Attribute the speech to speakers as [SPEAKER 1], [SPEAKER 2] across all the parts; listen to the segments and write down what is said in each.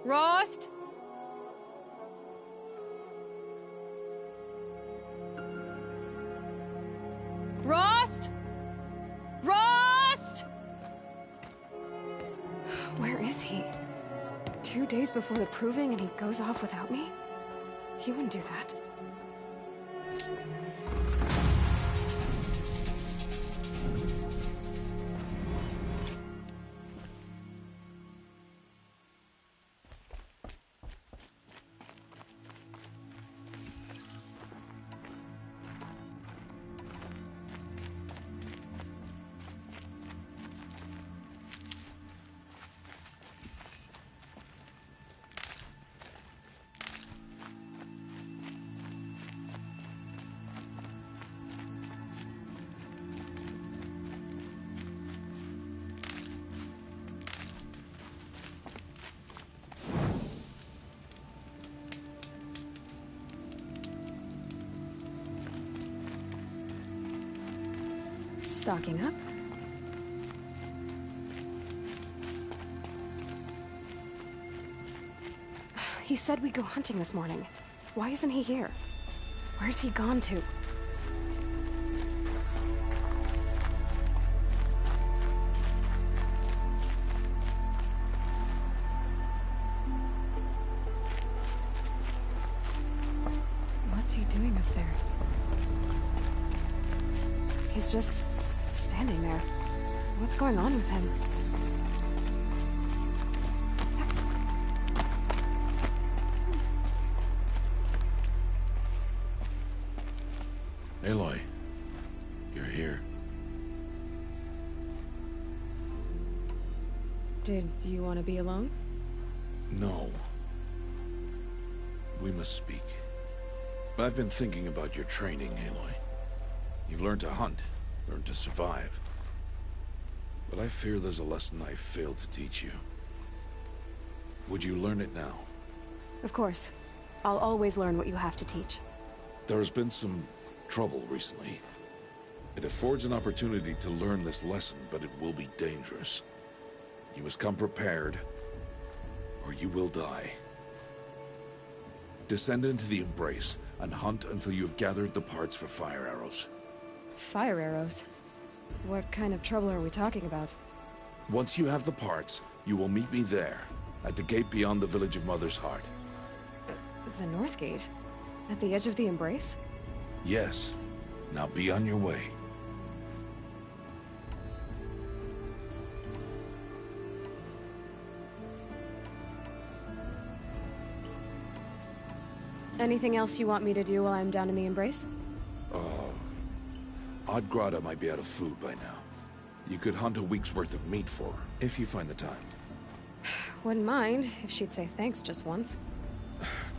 [SPEAKER 1] Rost? Rost? Rost? Where is he? 2 days before the proving and he goes off without me? He wouldn't do that. Stocking up. He said we'd go hunting this morning. Why isn't he here? Where's he gone to? What's he doing up there? He's just standing there. What's going on with him?
[SPEAKER 2] Aloy, you're here.
[SPEAKER 1] Did you want to be alone?
[SPEAKER 2] No. We must speak. I've been thinking about your training, Aloy. You've learned to hunt, learned to survive. But I fear there's a lesson I failed to teach you. Would you learn it now?
[SPEAKER 1] Of course. I'll always learn what you have to teach.
[SPEAKER 2] There has been some trouble recently. It affords an opportunity to learn this lesson, but it will be dangerous. You must come prepared, or you will die. Descend into the Embrace, and hunt until you have gathered the parts for fire arrows.
[SPEAKER 1] Fire arrows? What kind of trouble are we talking about?
[SPEAKER 2] Once you have the parts, you will meet me there, at the gate beyond the village of Mother's Heart.
[SPEAKER 1] The North Gate? At the edge of the Embrace?
[SPEAKER 2] Yes. Now be on your way.
[SPEAKER 1] Anything else you want me to do while I'm down in the Embrace?
[SPEAKER 2] Odgrada might be out of food by now. You could hunt a week's worth of meat for her, if you find the time.
[SPEAKER 1] Wouldn't mind if she'd say thanks just once.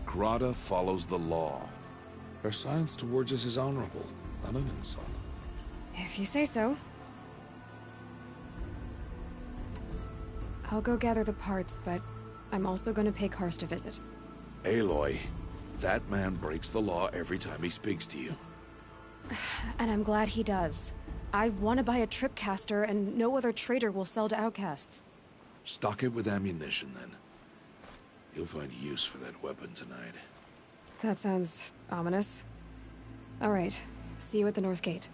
[SPEAKER 2] Grada follows the law. Her silence towards us is honorable, not an insult.
[SPEAKER 1] If you say so. I'll go gather the parts, but I'm also gonna pay Karst a visit.
[SPEAKER 2] Aloy, that man breaks the law every time he speaks to you.
[SPEAKER 1] And I'm glad he does. I want to buy a tripcaster, and no other trader will sell to outcasts.
[SPEAKER 2] Stock it with ammunition, then. You'll find use for that weapon tonight.
[SPEAKER 1] That sounds ominous. All right. See you at the North Gate.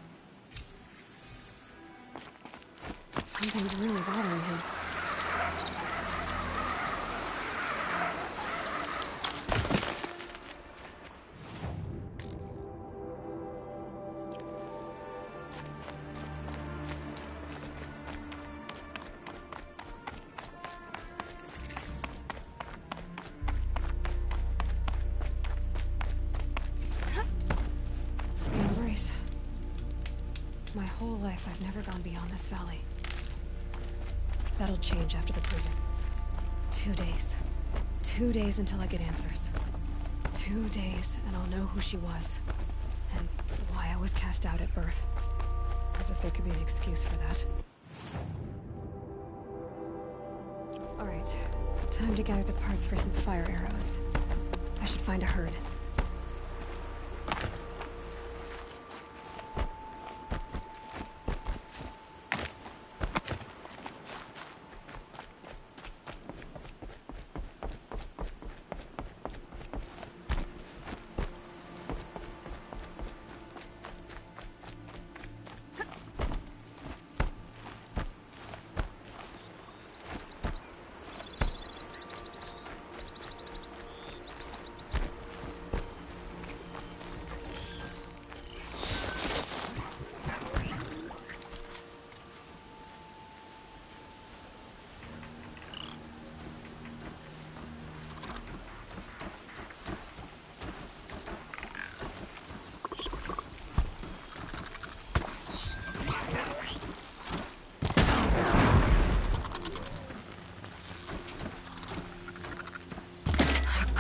[SPEAKER 1] Something's really bothering him. My whole life, I've never gone beyond this valley. That'll change after the proving. 2 days. 2 days until I get answers. 2 days, and I'll know who she was. And why I was cast out at birth. As if there could be an excuse for that. Alright. Time to gather the parts for some fire arrows. I should find a herd.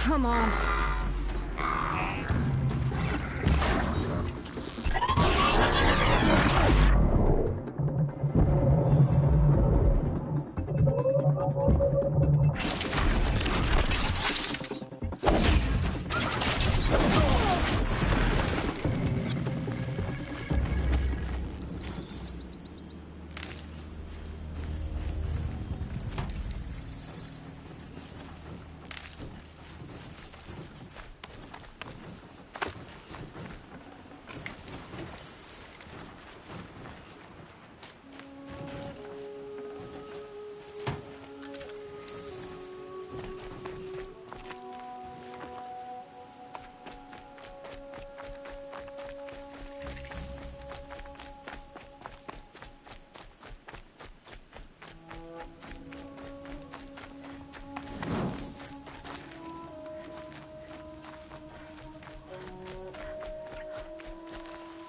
[SPEAKER 1] come on.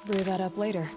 [SPEAKER 1] Brew that up later.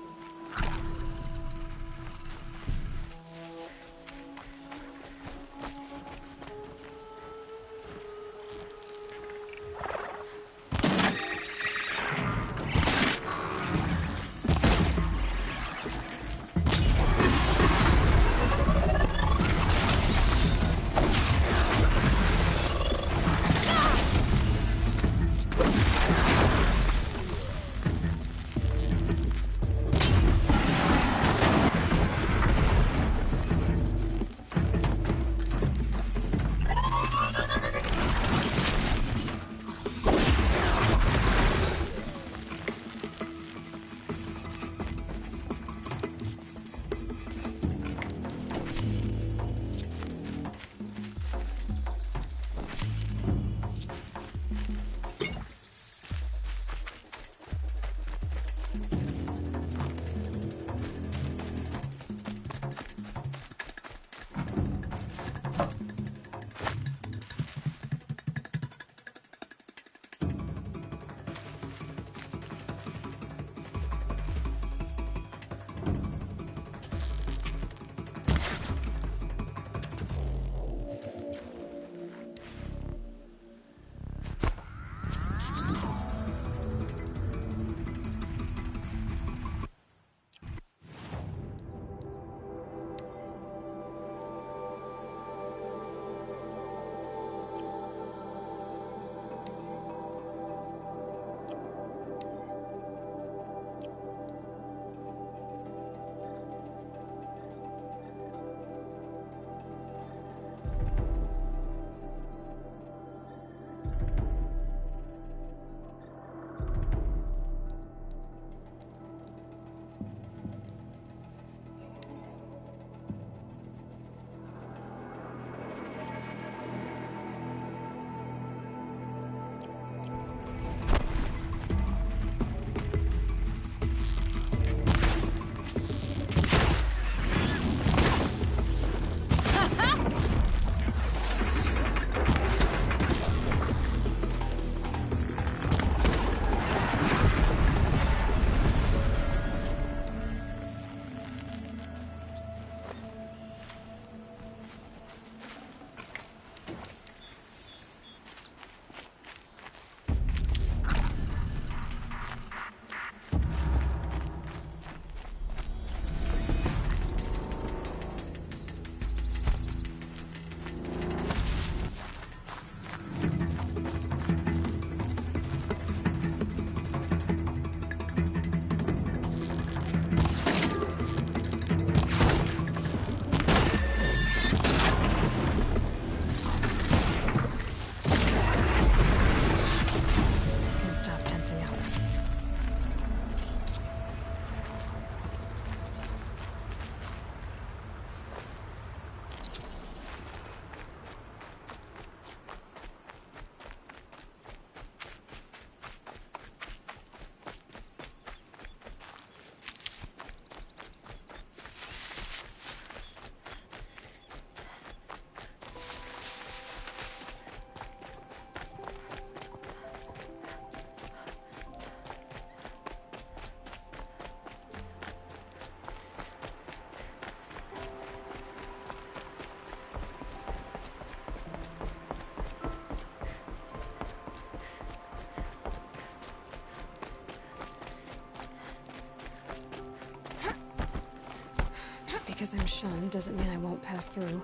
[SPEAKER 1] because I'm shunned doesn't mean I won't pass through.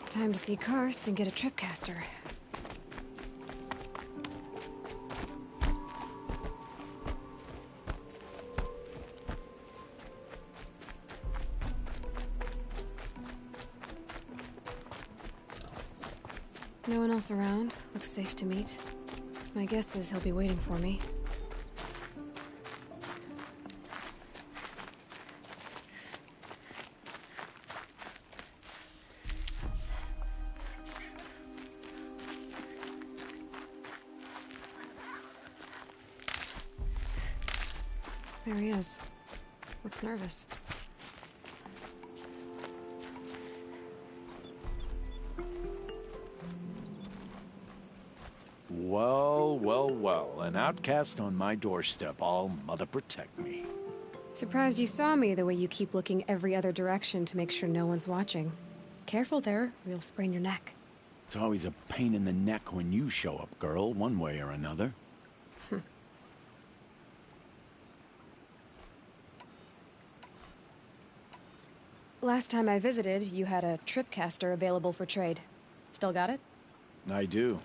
[SPEAKER 1] Time to see Karst and get a tripcaster. No one else around. Looks safe to meet. My guess is he'll be waiting for me. There he is. Looks nervous.
[SPEAKER 3] Well, well, well. An outcast on my doorstep. All mother protect me.
[SPEAKER 1] Surprised you saw me the way you keep looking every other direction to make sure no one's watching. Careful there, or you'll sprain your neck.
[SPEAKER 3] It's always a pain in the neck when you show up, girl, one way or another.
[SPEAKER 1] Last time I visited, you had a tripcaster available for trade. Still got it?
[SPEAKER 3] I do.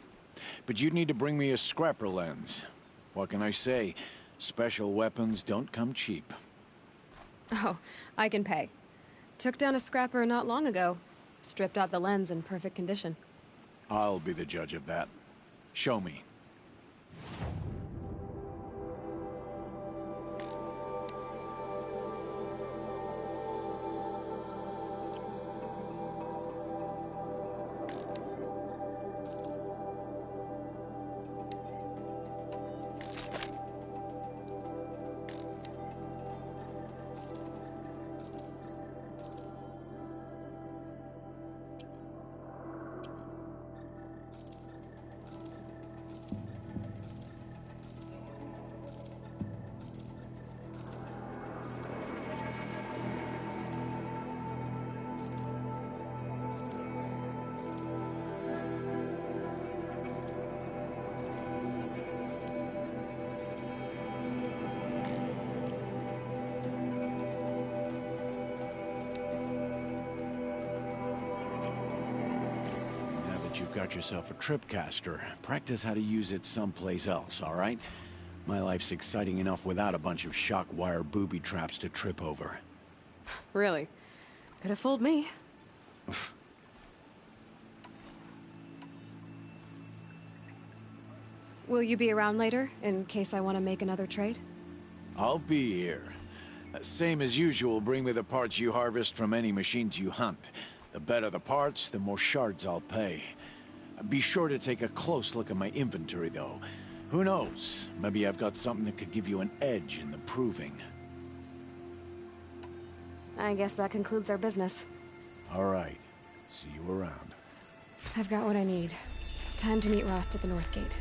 [SPEAKER 3] But you'd need to bring me a scrapper lens. What can I say? Special weapons don't come cheap.
[SPEAKER 1] Oh, I can pay. Took down a scrapper not long ago. Stripped out the lens in perfect condition.
[SPEAKER 3] I'll be the judge of that. Show me. Got yourself a tripcaster. Practice how to use it someplace else, all right? My life's exciting enough without a bunch of shock wire booby traps to trip over.
[SPEAKER 1] Really? Could have fooled me. Will you be around later, in case I want to make another trade?
[SPEAKER 3] I'll be here. Same as usual, bring me the parts you harvest from any machines you hunt. The better the parts, the more shards I'll pay. Be sure to take a close look at my inventory, though. Who knows? Maybe I've got something that could give you an edge in the proving.
[SPEAKER 1] I guess that concludes our business.
[SPEAKER 3] All right. See you around.
[SPEAKER 1] I've got what I need. Time to meet Rost at the North Gate.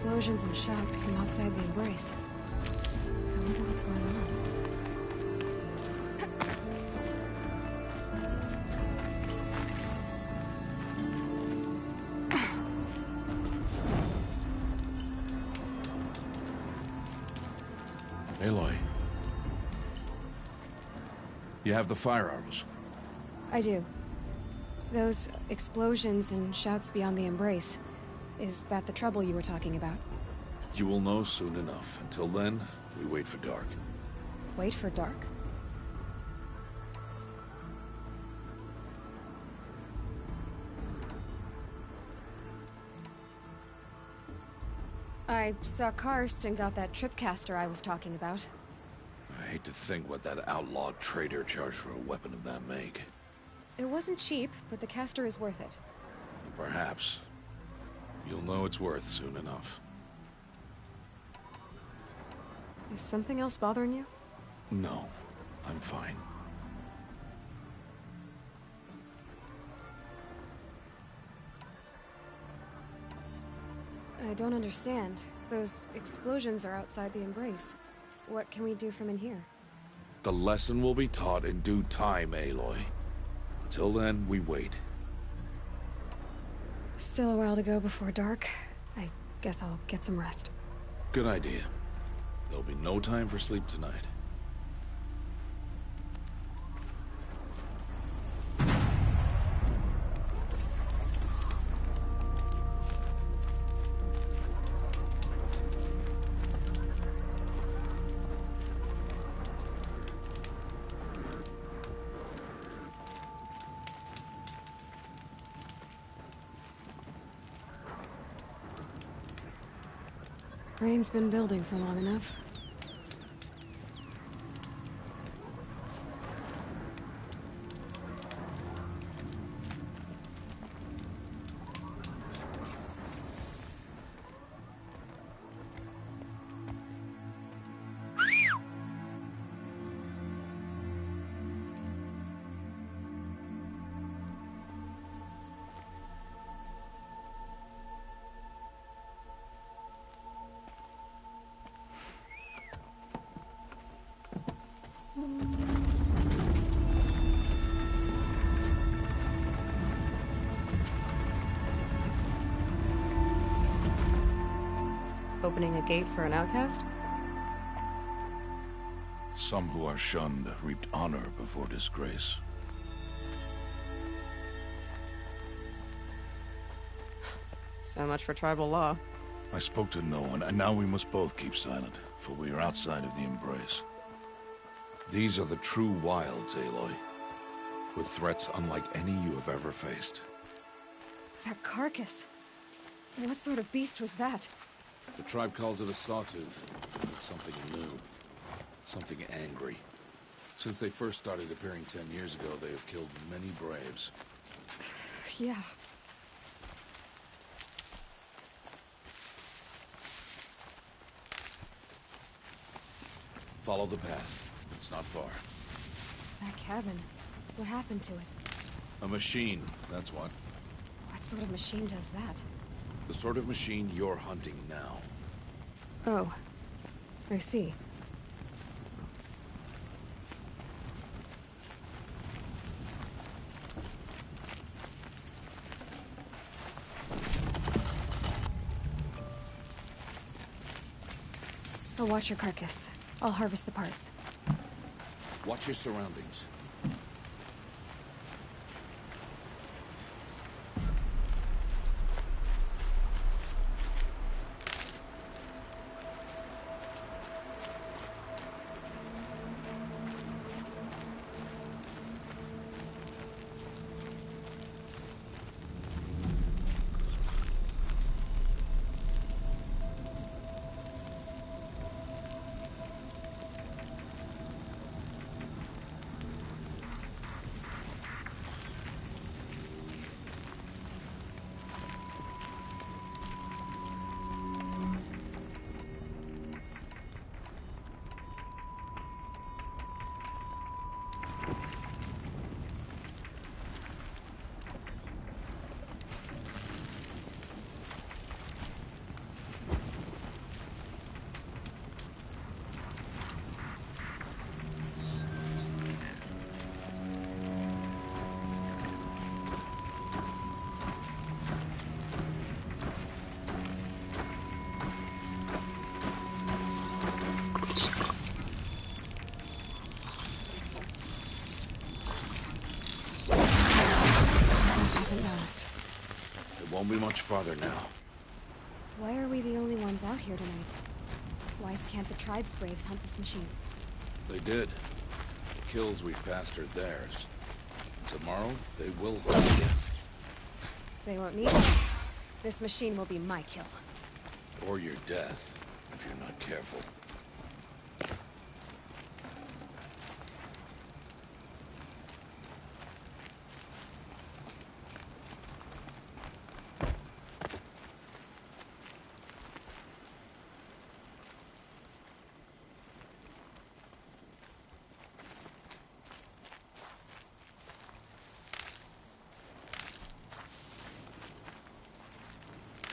[SPEAKER 1] explosions and shouts from outside the Embrace. I wonder what's going on.
[SPEAKER 2] Aloy. You have the firearms.
[SPEAKER 1] I do. Those explosions and shouts beyond the Embrace. Is that the trouble you were talking about?
[SPEAKER 2] You will know soon enough. Until then, we wait for dark.
[SPEAKER 1] Wait for dark? I saw Karst and got that tripcaster I was talking about.
[SPEAKER 2] I hate to think what that outlawed trader charged for a weapon of that make.
[SPEAKER 1] It wasn't cheap, but the caster is worth it.
[SPEAKER 2] Perhaps. You'll know it's worth soon enough.
[SPEAKER 1] Is something else bothering you?
[SPEAKER 2] No, I'm fine.
[SPEAKER 1] I don't understand. Those explosions are outside the Embrace. What can we do from in here?
[SPEAKER 2] The lesson will be taught in due time, Aloy. Until then, we wait.
[SPEAKER 1] Still a while to go before dark. I guess I'll get some rest.
[SPEAKER 2] Good idea. There'll be no time for sleep tonight.
[SPEAKER 1] Rain's been building for long enough. Opening a gate for an outcast?
[SPEAKER 2] Some who are shunned reaped honor before disgrace.
[SPEAKER 1] So much for tribal law.
[SPEAKER 2] I spoke to no one, and now we must both keep silent, for we are outside of the Embrace. These are the true wilds, Aloy, with threats unlike any you have ever faced.
[SPEAKER 1] That carcass. What sort of beast was that?
[SPEAKER 2] The tribe calls it a sawtooth. It's something new. Something angry. Since they first started appearing 10 years ago, they have killed many braves.
[SPEAKER 1] Yeah.
[SPEAKER 2] Follow the path. It's not far.
[SPEAKER 1] That cabin. What happened to it?
[SPEAKER 2] A machine, that's what.
[SPEAKER 1] What sort of machine does that?
[SPEAKER 2] The sort of machine you're hunting now.
[SPEAKER 1] Oh. I see. I'll watch your carcass. I'll harvest the parts.
[SPEAKER 2] Watch your surroundings. be much farther now.
[SPEAKER 1] Why are we the only ones out here tonight? Why can't the tribe's braves hunt this machine?
[SPEAKER 2] They did. The kills we passed are theirs. Tomorrow, they will hunt again.
[SPEAKER 1] They won't need us. This machine will be my kill.
[SPEAKER 2] Or your death, if you're not careful.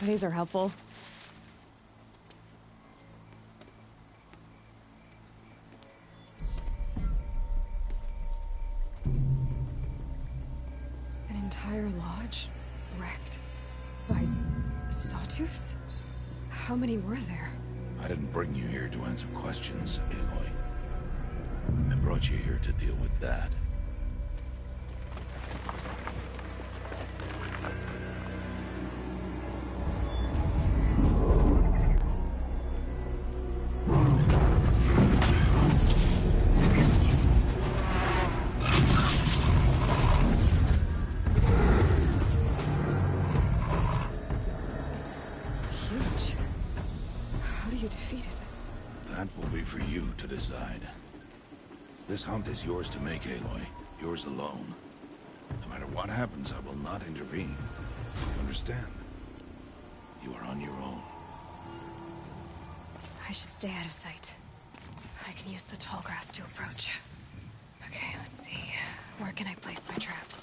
[SPEAKER 1] These are helpful. An entire lodge wrecked by sawtooths? How many were there?
[SPEAKER 2] I didn't bring you here to answer questions, Aloy. I brought you here to deal with that.
[SPEAKER 1] Huge. How do you defeat it?
[SPEAKER 2] That will be for you to decide. This hunt is yours to make, Aloy. Yours alone. No matter what happens, I will not intervene. You understand? You are on your own.
[SPEAKER 1] I should stay out of sight. I can use the tall grass to approach. Okay, let's see. Where can I place my traps?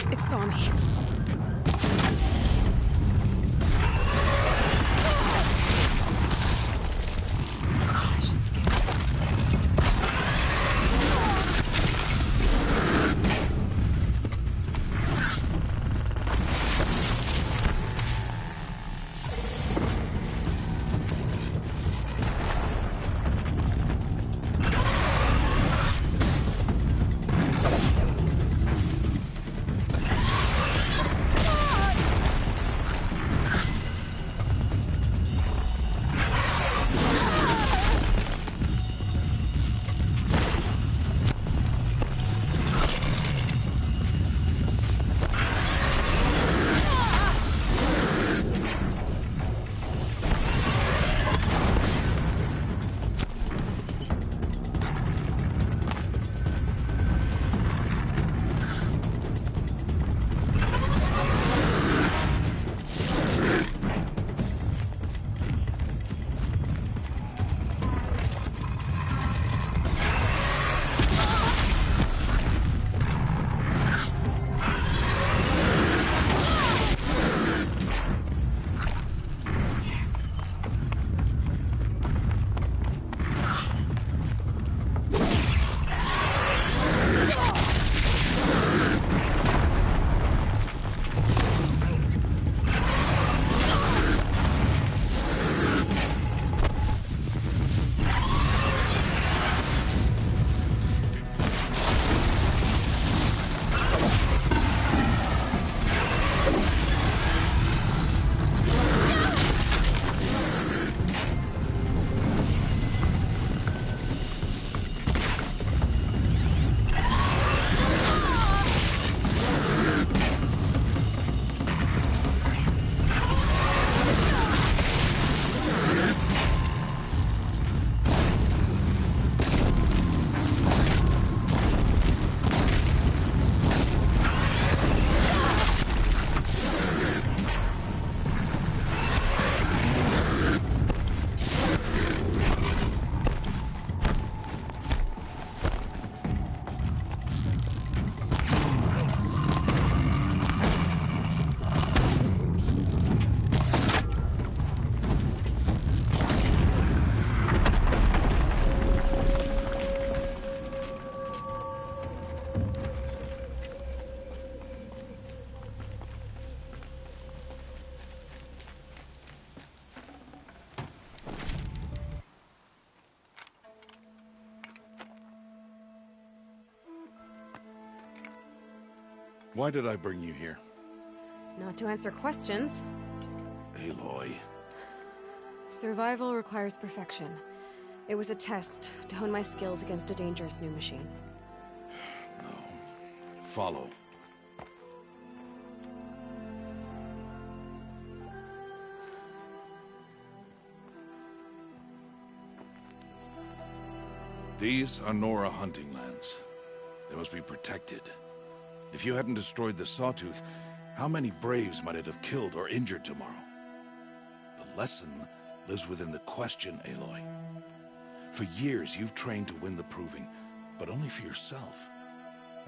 [SPEAKER 1] It saw me. I should scare
[SPEAKER 2] Why did I bring you here?
[SPEAKER 1] Not to answer questions.
[SPEAKER 2] Aloy.
[SPEAKER 1] Survival requires perfection. It was a test to hone my skills against a dangerous new machine.
[SPEAKER 2] No. Follow. These are Nora hunting lands. They must be protected. If you hadn't destroyed the Sawtooth, how many Braves might it have killed or injured tomorrow? The lesson lives within the question, Aloy. For years, you've trained to win the Proving, but only for yourself.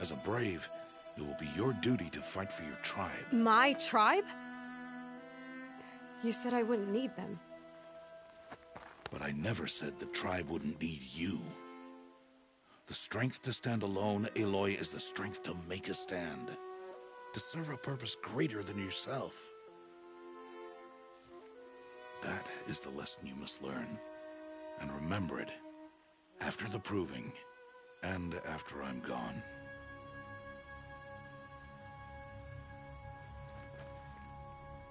[SPEAKER 2] As a Brave, it will be your duty to fight for your tribe.
[SPEAKER 1] My tribe? You said I wouldn't need them.
[SPEAKER 2] But I never said the tribe wouldn't need you. The strength to stand alone, Aloy, is the strength to make a stand. To serve a purpose greater than yourself. That is the lesson you must learn. And remember it. After the Proving. And after I'm gone.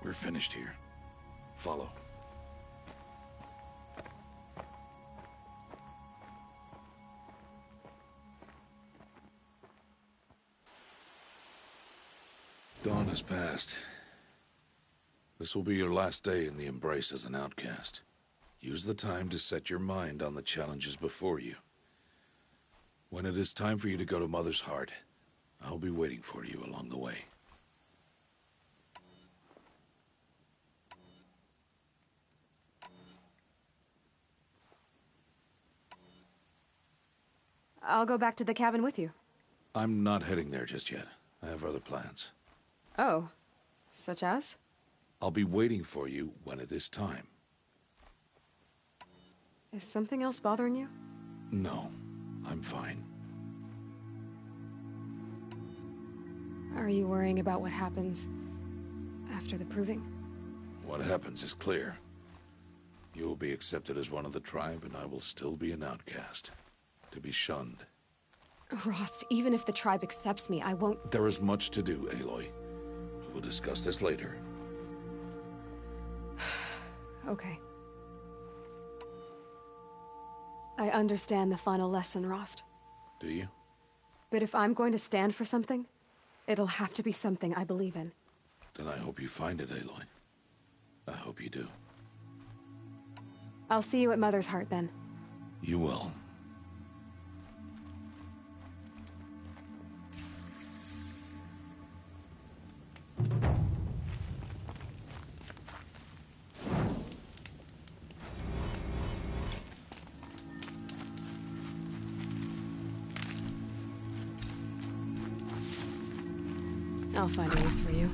[SPEAKER 2] We're finished here. Follow. Dawn has passed. This will be your last day in the Embrace as an outcast. Use the time to set your mind on the challenges before you. When it is time for you to go to Mother's Heart, I'll be waiting for you along the way.
[SPEAKER 1] I'll go back to the cabin with you.
[SPEAKER 2] I'm not heading there just yet. I have other plans.
[SPEAKER 1] Oh. Such as?
[SPEAKER 2] I'll be waiting for you when it is time.
[SPEAKER 1] Is something else bothering you?
[SPEAKER 2] No, I'm fine.
[SPEAKER 1] Are you worrying about what happens after the Proving?
[SPEAKER 2] What happens is clear. You will be accepted as one of the tribe, and I will still be an outcast. To be shunned.
[SPEAKER 1] Rost, even if the tribe accepts me, I won't...
[SPEAKER 2] There is much to do, Aloy. We will discuss this later.
[SPEAKER 1] Okay. I understand the final lesson, Rost.
[SPEAKER 2] Do you?
[SPEAKER 1] But if I'm going to stand for something, it'll have to be something I believe in.
[SPEAKER 2] Then I hope you find it, Aloy. I hope you do.
[SPEAKER 1] I'll see you at Mother's Heart, then.
[SPEAKER 2] You will.
[SPEAKER 1] I'll find a use for you.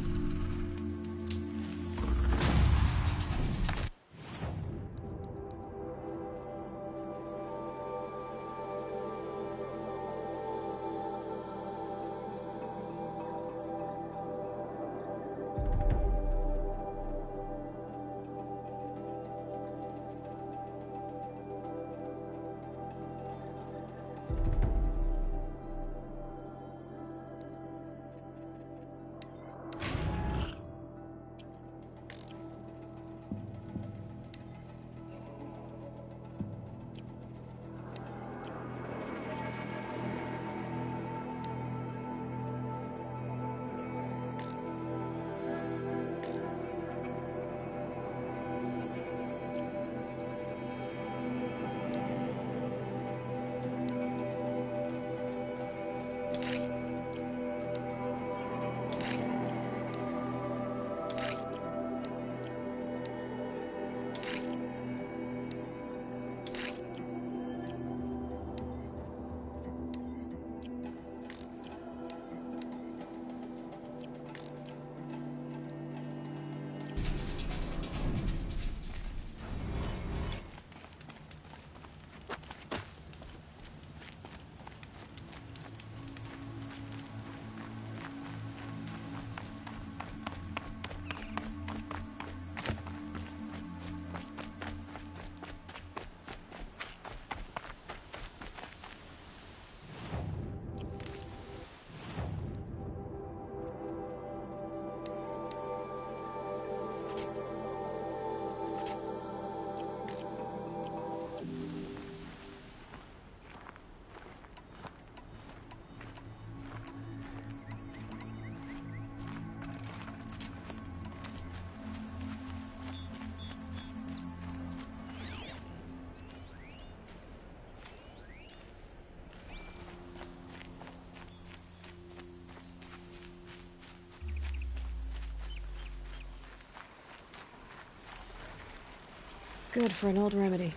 [SPEAKER 1] Good for an old remedy.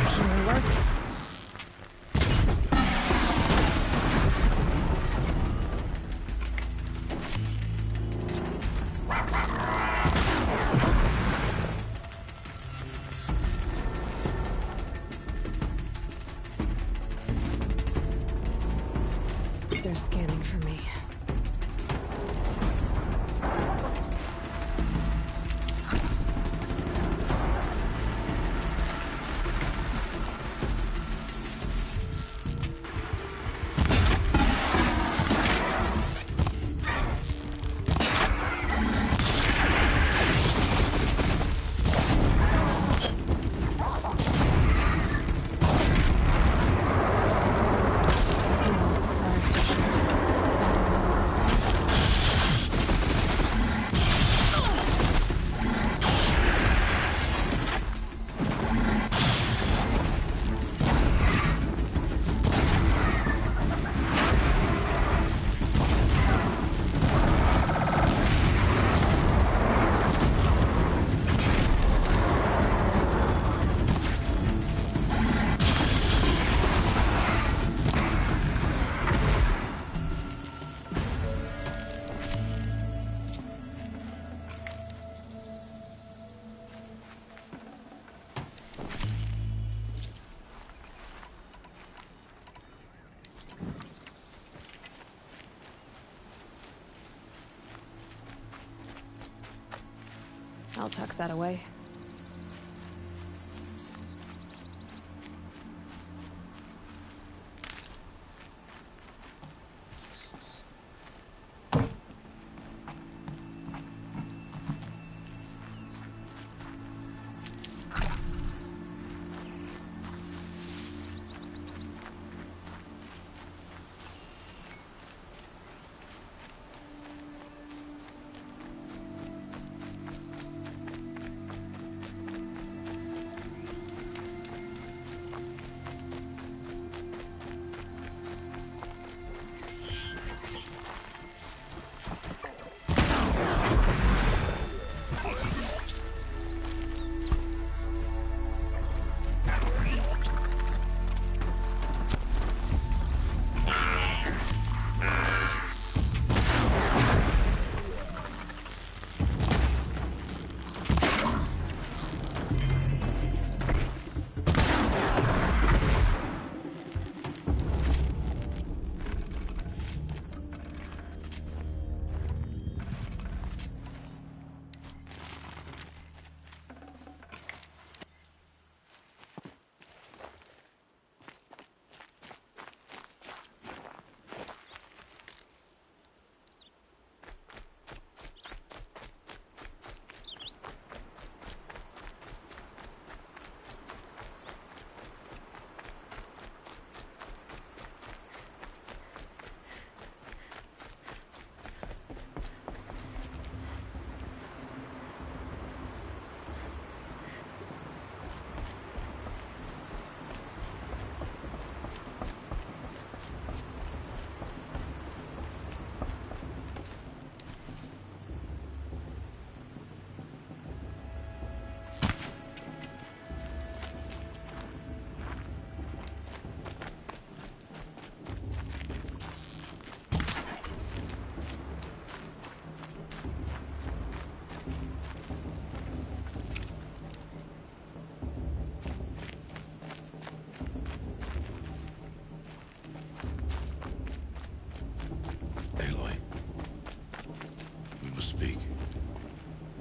[SPEAKER 1] Killer alert. They're scanning for me. I'll tuck that away.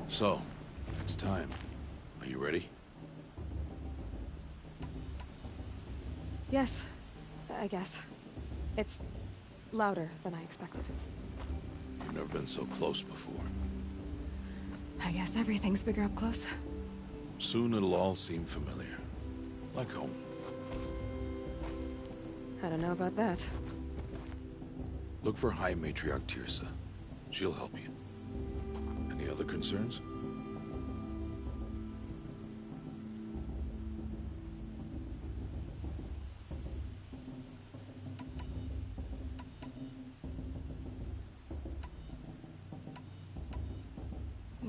[SPEAKER 2] So, it's time. Are you ready?
[SPEAKER 1] Yes, I guess. It's louder than I expected.
[SPEAKER 2] You've never been so close before.
[SPEAKER 1] I guess everything's bigger up close.
[SPEAKER 2] Soon it'll all seem familiar. Like home.
[SPEAKER 1] I don't know about that.
[SPEAKER 2] Look for High Matriarch Teersa. She'll help you. other concerns?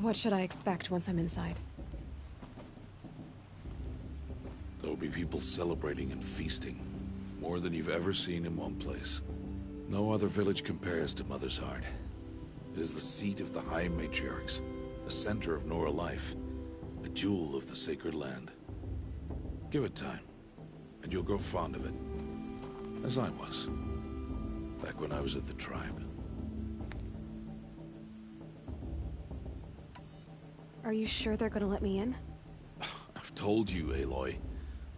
[SPEAKER 1] What should I expect once I'm inside?
[SPEAKER 2] There will be people celebrating and feasting. More than you've ever seen in one place. No other village compares to Mother's Heart. It is the seat of the High Matriarchs, a center of Nora life, a jewel of the sacred land. Give it time, and you'll grow fond of it. As I was, back when I was at the tribe.
[SPEAKER 1] Are you sure they're gonna let me in?
[SPEAKER 2] I've told you, Aloy.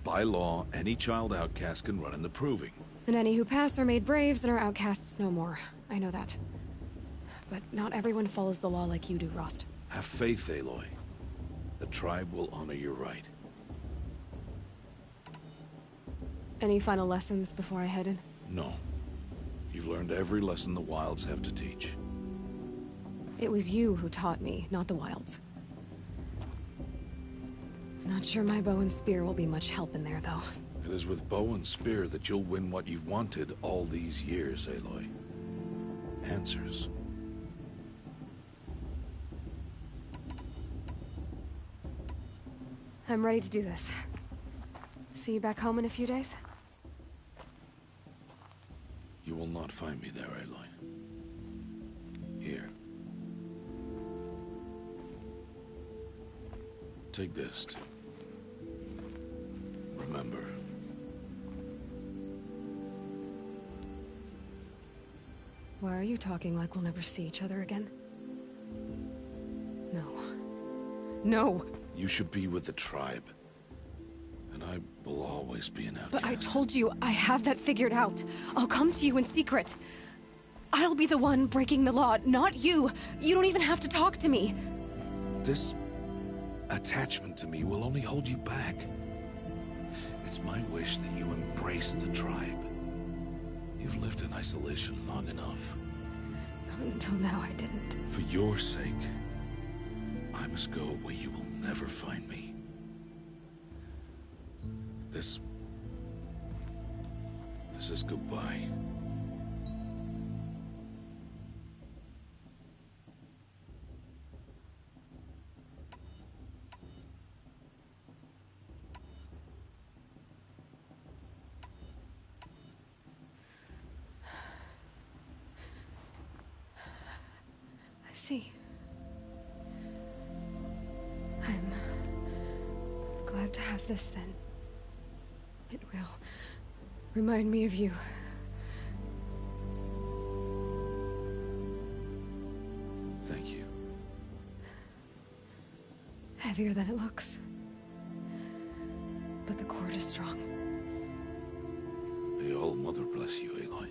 [SPEAKER 2] By law, any child outcast can run in the Proving.
[SPEAKER 1] And any who pass are made braves and are outcasts no more. I know that. But not everyone follows the law like you do, Rost.
[SPEAKER 2] Have faith, Aloy. The tribe will honor your right.
[SPEAKER 1] Any final lessons before I head in?
[SPEAKER 2] No. You've learned every lesson the Wilds have to teach.
[SPEAKER 1] It was you who taught me, not the Wilds. Not sure my bow and spear will be much help in there, though.
[SPEAKER 2] It is with bow and spear that you'll win what you've wanted all these years, Aloy. Answers.
[SPEAKER 1] I'm ready to do this. See you back home in a few days?
[SPEAKER 2] You will not find me there, Aloy. Here. Take this, too. Remember.
[SPEAKER 1] Why are you talking like we'll never see each other again? No. No!
[SPEAKER 2] You should be with the tribe. And I will always be an outcast.
[SPEAKER 1] But I told you, I have that figured out. I'll come to you in secret. I'll be the one breaking the law, not you. You don't even have to talk to me.
[SPEAKER 2] This attachment to me will only hold you back. It's my wish that you embrace the tribe. You've lived in isolation long enough.
[SPEAKER 1] Until now, I didn't.
[SPEAKER 2] For your sake, I must go where you will never find me. This is goodbye.
[SPEAKER 1] I see. I'm glad to have this then. It will remind me of you.
[SPEAKER 2] Thank you.
[SPEAKER 1] Heavier than it looks. But the cord is strong.
[SPEAKER 2] May All Mother bless you, Aloy.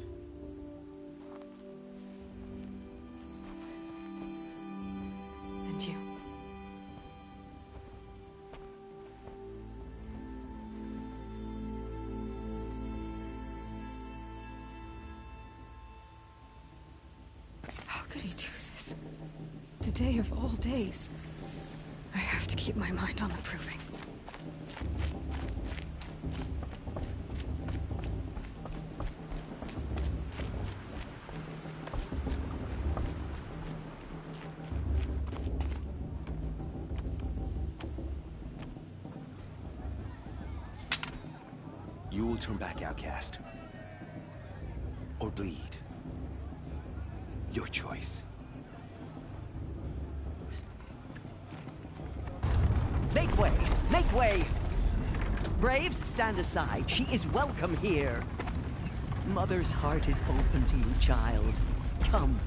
[SPEAKER 1] And you. How could he do this? Today of all days. I have to keep my mind on the Proving.
[SPEAKER 4] You will turn back, outcast. Or bleed. Your choice.
[SPEAKER 5] Make way! Make way! Braves, stand aside. She is welcome here. Mother's heart is open to you, child. Come.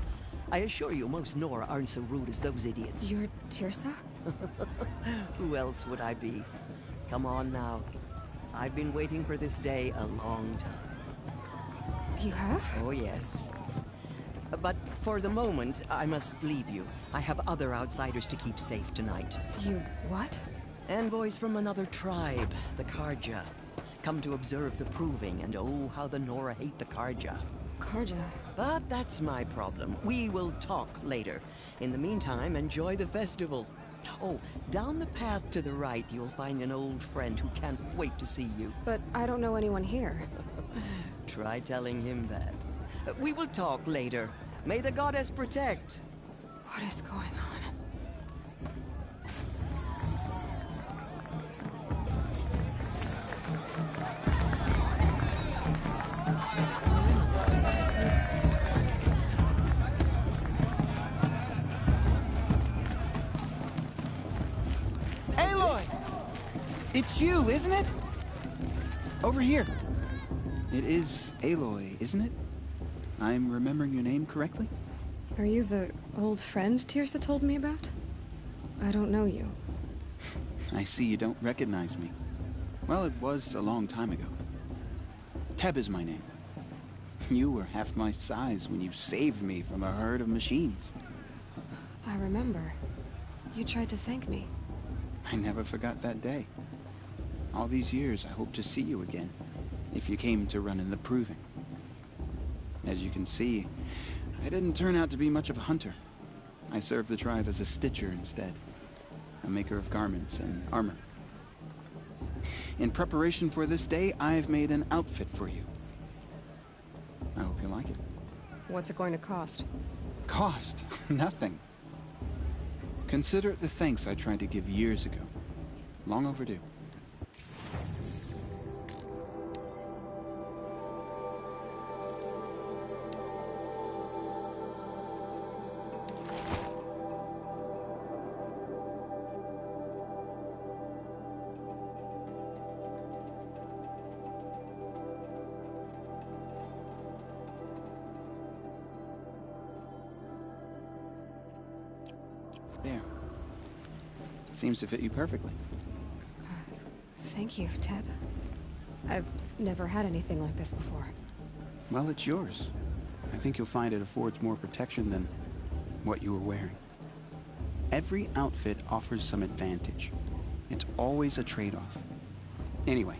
[SPEAKER 5] I assure you, most Nora aren't so rude as those idiots.
[SPEAKER 1] You're Teersa?
[SPEAKER 5] Who else would I be? Come on now. I've been waiting for this day a long time.
[SPEAKER 1] You have?
[SPEAKER 5] Oh, yes. But for the moment, I must leave you. I have other outsiders to keep safe tonight.
[SPEAKER 1] You what?
[SPEAKER 5] Envoys from another tribe, the Carja. Come to observe the Proving, and oh, how the Nora hate the Carja.
[SPEAKER 1] Karja.
[SPEAKER 5] But that's my problem. We will talk later. In the meantime, enjoy the festival. Oh, down the path to the right, you'll find an old friend who can't wait to see you.
[SPEAKER 1] But I don't know anyone here.
[SPEAKER 5] Try telling him that. We will talk later. May the goddess protect.
[SPEAKER 1] What is going on?
[SPEAKER 4] Aloy! It's you, isn't it? Over here. It is Aloy, isn't it? I'm remembering your name correctly?
[SPEAKER 1] Are you the old friend Tirsa told me about? I don't know you.
[SPEAKER 4] I see you don't recognize me. Well, it was a long time ago. Teb is my name. You were half my size when you saved me from a herd of machines.
[SPEAKER 1] I remember. You tried to thank me.
[SPEAKER 4] I never forgot that day. All these years, I hope to see you again, if you came to run in the Proving. As you can see, I didn't turn out to be much of a hunter. I served the tribe as a stitcher instead, a maker of garments and armor. In preparation for this day, I've made an outfit for you. I hope you like it.
[SPEAKER 1] What's it going to cost?
[SPEAKER 4] Cost? Nothing. Consider it the thanks I tried to give years ago. Long overdue. There. Seems to fit you perfectly.
[SPEAKER 1] Thank you, Teb. I've never had anything like this before.
[SPEAKER 4] Well, it's yours. I think you'll find it affords more protection than what you were wearing. Every outfit offers some advantage. It's always a trade-off. Anyway,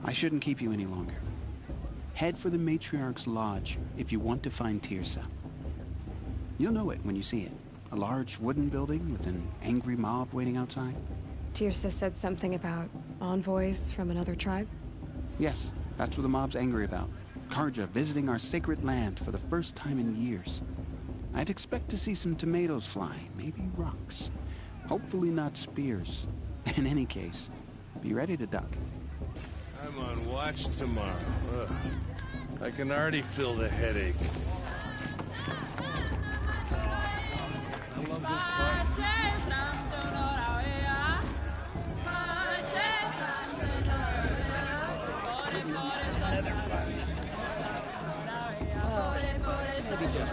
[SPEAKER 4] I shouldn't keep you any longer. Head for the Matriarch's Lodge if you want to find Tirsa. You'll know it when you see it. A large wooden building with an angry mob waiting outside.
[SPEAKER 1] Tirsa said something about envoys from another tribe?
[SPEAKER 4] Yes, that's what the mob's angry about. Karja visiting our sacred land for the first time in years. I'd expect to see some tomatoes fly, maybe rocks. Hopefully not spears. In any case, be ready to duck.
[SPEAKER 6] I'm on watch tomorrow. Ugh. I can already feel the headache. I love this part.
[SPEAKER 5] Maybe just.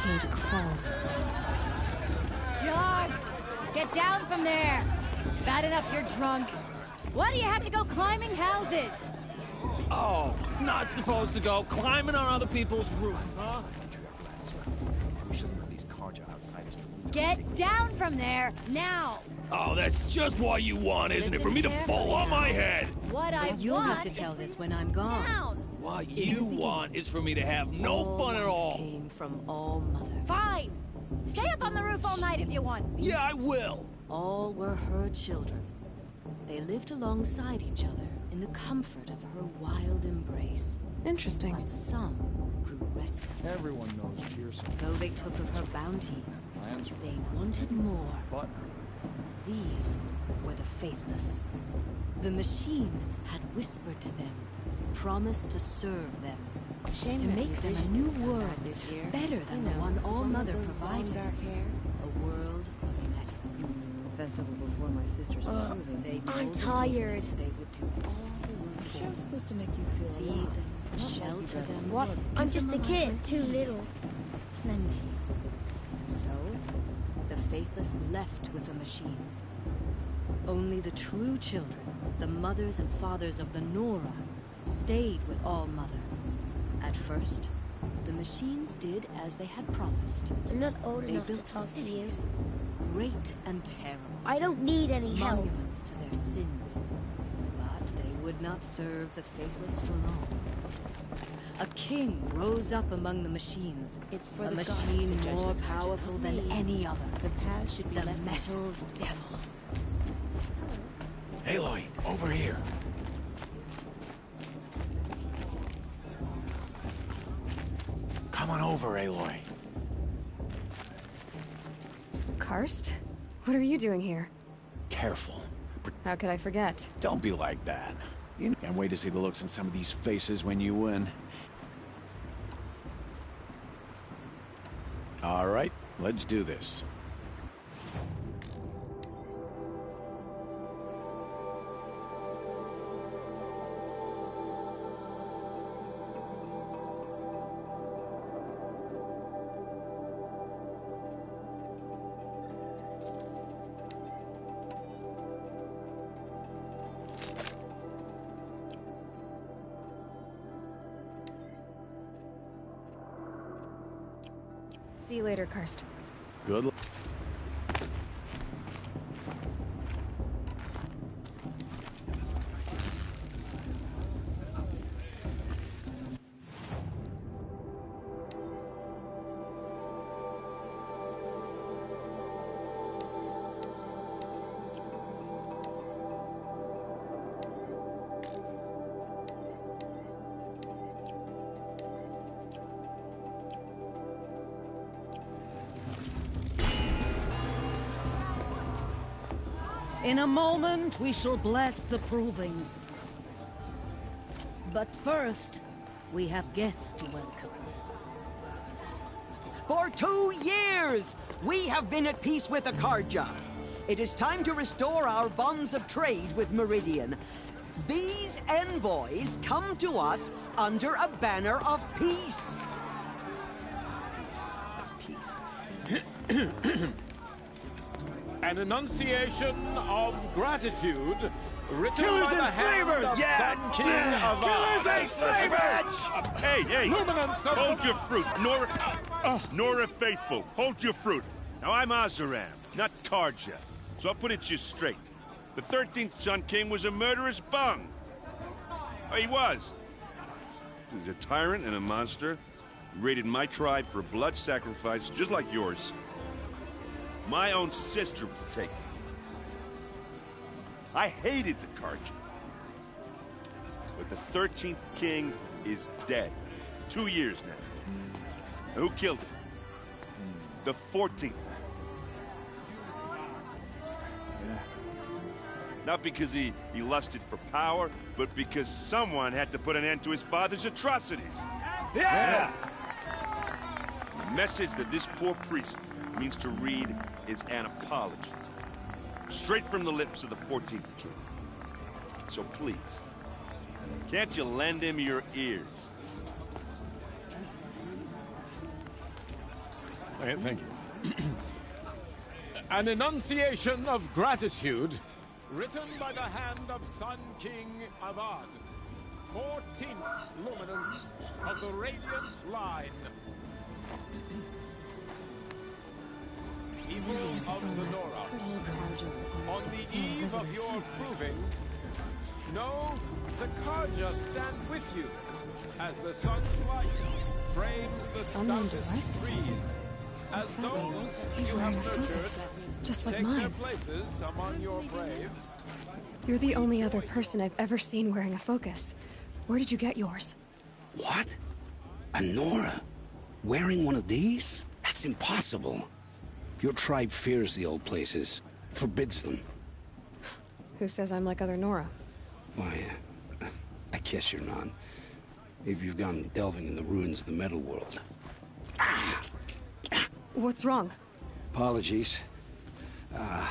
[SPEAKER 1] Heat crawls.
[SPEAKER 7] John! Get down from there! Bad enough you're drunk. Why do you have to go climbing houses?
[SPEAKER 8] Oh, not supposed to go climbing on other people's roofs, huh?
[SPEAKER 4] We shouldn't let these Karja outsiders.
[SPEAKER 7] Get down from there, now!
[SPEAKER 8] Oh, that's just what you want, isn't it? For me to fall on my head!
[SPEAKER 7] What I
[SPEAKER 9] You'll
[SPEAKER 7] want
[SPEAKER 9] have to tell
[SPEAKER 7] is
[SPEAKER 9] this
[SPEAKER 7] for
[SPEAKER 9] when
[SPEAKER 7] you
[SPEAKER 9] I'm gone.
[SPEAKER 7] down.
[SPEAKER 8] What you want is for me to have no fun at all.
[SPEAKER 1] Came from All Mother.
[SPEAKER 7] Fine! Stay up on the roof all night if you want.
[SPEAKER 8] Yeah, I will.
[SPEAKER 1] All were her children. They lived alongside each other in the comfort of her wild embrace. Interesting. But some grew restless.
[SPEAKER 9] Everyone knows Pearson.
[SPEAKER 1] Though they took of her bounty,
[SPEAKER 9] Plans for
[SPEAKER 1] they wanted more.
[SPEAKER 9] But
[SPEAKER 1] These were the faithless. The machines had whispered to them, promised to serve them, to make them a new world, better than the one All Mother provided. A world of metal.
[SPEAKER 10] The festival before my sister's moving.
[SPEAKER 1] They told
[SPEAKER 10] I'm
[SPEAKER 1] the
[SPEAKER 10] tired.
[SPEAKER 1] faithless they would do all the work for
[SPEAKER 10] Sure,
[SPEAKER 1] them.
[SPEAKER 10] supposed to make you feel
[SPEAKER 1] Feed
[SPEAKER 10] alive.
[SPEAKER 1] them, shelter them.
[SPEAKER 10] What? I'm
[SPEAKER 1] give
[SPEAKER 10] just
[SPEAKER 1] them
[SPEAKER 10] a kid, too
[SPEAKER 1] opportunities
[SPEAKER 10] little.
[SPEAKER 1] of plenty. And so, the faithless left with the machines. Only the true children, the mothers and fathers of the Nora, stayed with All Mother. At first, the machines did as they had promised.
[SPEAKER 10] I'm not old
[SPEAKER 1] They
[SPEAKER 10] enough to
[SPEAKER 1] built
[SPEAKER 10] talk to you.
[SPEAKER 1] cities, great and terrible.
[SPEAKER 10] I don't need any help.
[SPEAKER 1] Monuments to their sins. But they would not serve the faithless for long. A king rose up among the machines.
[SPEAKER 10] It's for
[SPEAKER 1] a
[SPEAKER 10] the gods
[SPEAKER 1] machine
[SPEAKER 10] to judge
[SPEAKER 1] more
[SPEAKER 10] the conscience,
[SPEAKER 1] powerful
[SPEAKER 10] not
[SPEAKER 1] than
[SPEAKER 10] me.
[SPEAKER 1] any other.
[SPEAKER 10] The past should be
[SPEAKER 1] The
[SPEAKER 10] left
[SPEAKER 1] Metal's Devil.
[SPEAKER 3] Aloy, over here. Come on over, Aloy.
[SPEAKER 1] Karst? What are you doing here?
[SPEAKER 3] Careful.
[SPEAKER 1] How could I forget?
[SPEAKER 3] Don't be like that. You can't wait to see the looks in some of these faces when you win. All right, let's do this.
[SPEAKER 1] See you later, Karst.
[SPEAKER 3] Good luck.
[SPEAKER 5] In a moment, we shall bless the proving. But first, we have guests to welcome. For 2 years, we have been at peace with Akarja. It is time to restore our bonds of trade with Meridian. These envoys come to us under a banner of peace.
[SPEAKER 8] An enunciation of gratitude written
[SPEAKER 3] Killers
[SPEAKER 8] by the
[SPEAKER 3] and
[SPEAKER 8] hand
[SPEAKER 3] slavers!
[SPEAKER 8] of
[SPEAKER 3] Yeah!
[SPEAKER 8] Sun King Avad.
[SPEAKER 3] Killers and slavers!
[SPEAKER 6] Hey!
[SPEAKER 8] Luminance of
[SPEAKER 6] Hold
[SPEAKER 8] the-
[SPEAKER 6] your fruit, Nora Faithful. Hold your fruit. Now I'm Azaram, not Karja. So I'll put it to you straight. The 13th Sun King was a murderous bung. Oh, he was. He's a tyrant and a monster. He raided my tribe for blood sacrifice, just like yours. My own sister was taken. I hated the Karja. But the 13th king is dead. 2 years now. And who killed him? The 14th. Not because he lusted for power, but because someone had to put an end to his father's atrocities.
[SPEAKER 3] Yeah!
[SPEAKER 6] The message that this poor priest means to read is an apology. Straight from the lips of the 14th king. So please, can't you lend him your ears?
[SPEAKER 8] Thank you. An enunciation of gratitude written by the hand of Sun King Avad, 14th luminance of the Radiant Line. Evil of the Nora, on the eve of your proving, know the Karja stand with you as the sun's light frames the
[SPEAKER 1] Unnamed
[SPEAKER 8] stoutest
[SPEAKER 1] arrest?
[SPEAKER 8] trees. As
[SPEAKER 1] What's that mean?
[SPEAKER 8] those
[SPEAKER 1] He's
[SPEAKER 8] you
[SPEAKER 1] wearing a
[SPEAKER 8] have nurtured
[SPEAKER 1] focus, just like
[SPEAKER 8] take their
[SPEAKER 1] mine.
[SPEAKER 8] places among your braves.
[SPEAKER 1] You're the only other person I've ever seen wearing a focus. Where did you get yours?
[SPEAKER 11] What? A Nora? Wearing one of these? That's impossible. Your tribe fears the old places, forbids them.
[SPEAKER 1] Who says I'm like other Nora?
[SPEAKER 11] Why, I guess you're not. If you've gone delving in the ruins of the metal world.
[SPEAKER 1] What's wrong?
[SPEAKER 11] Apologies. A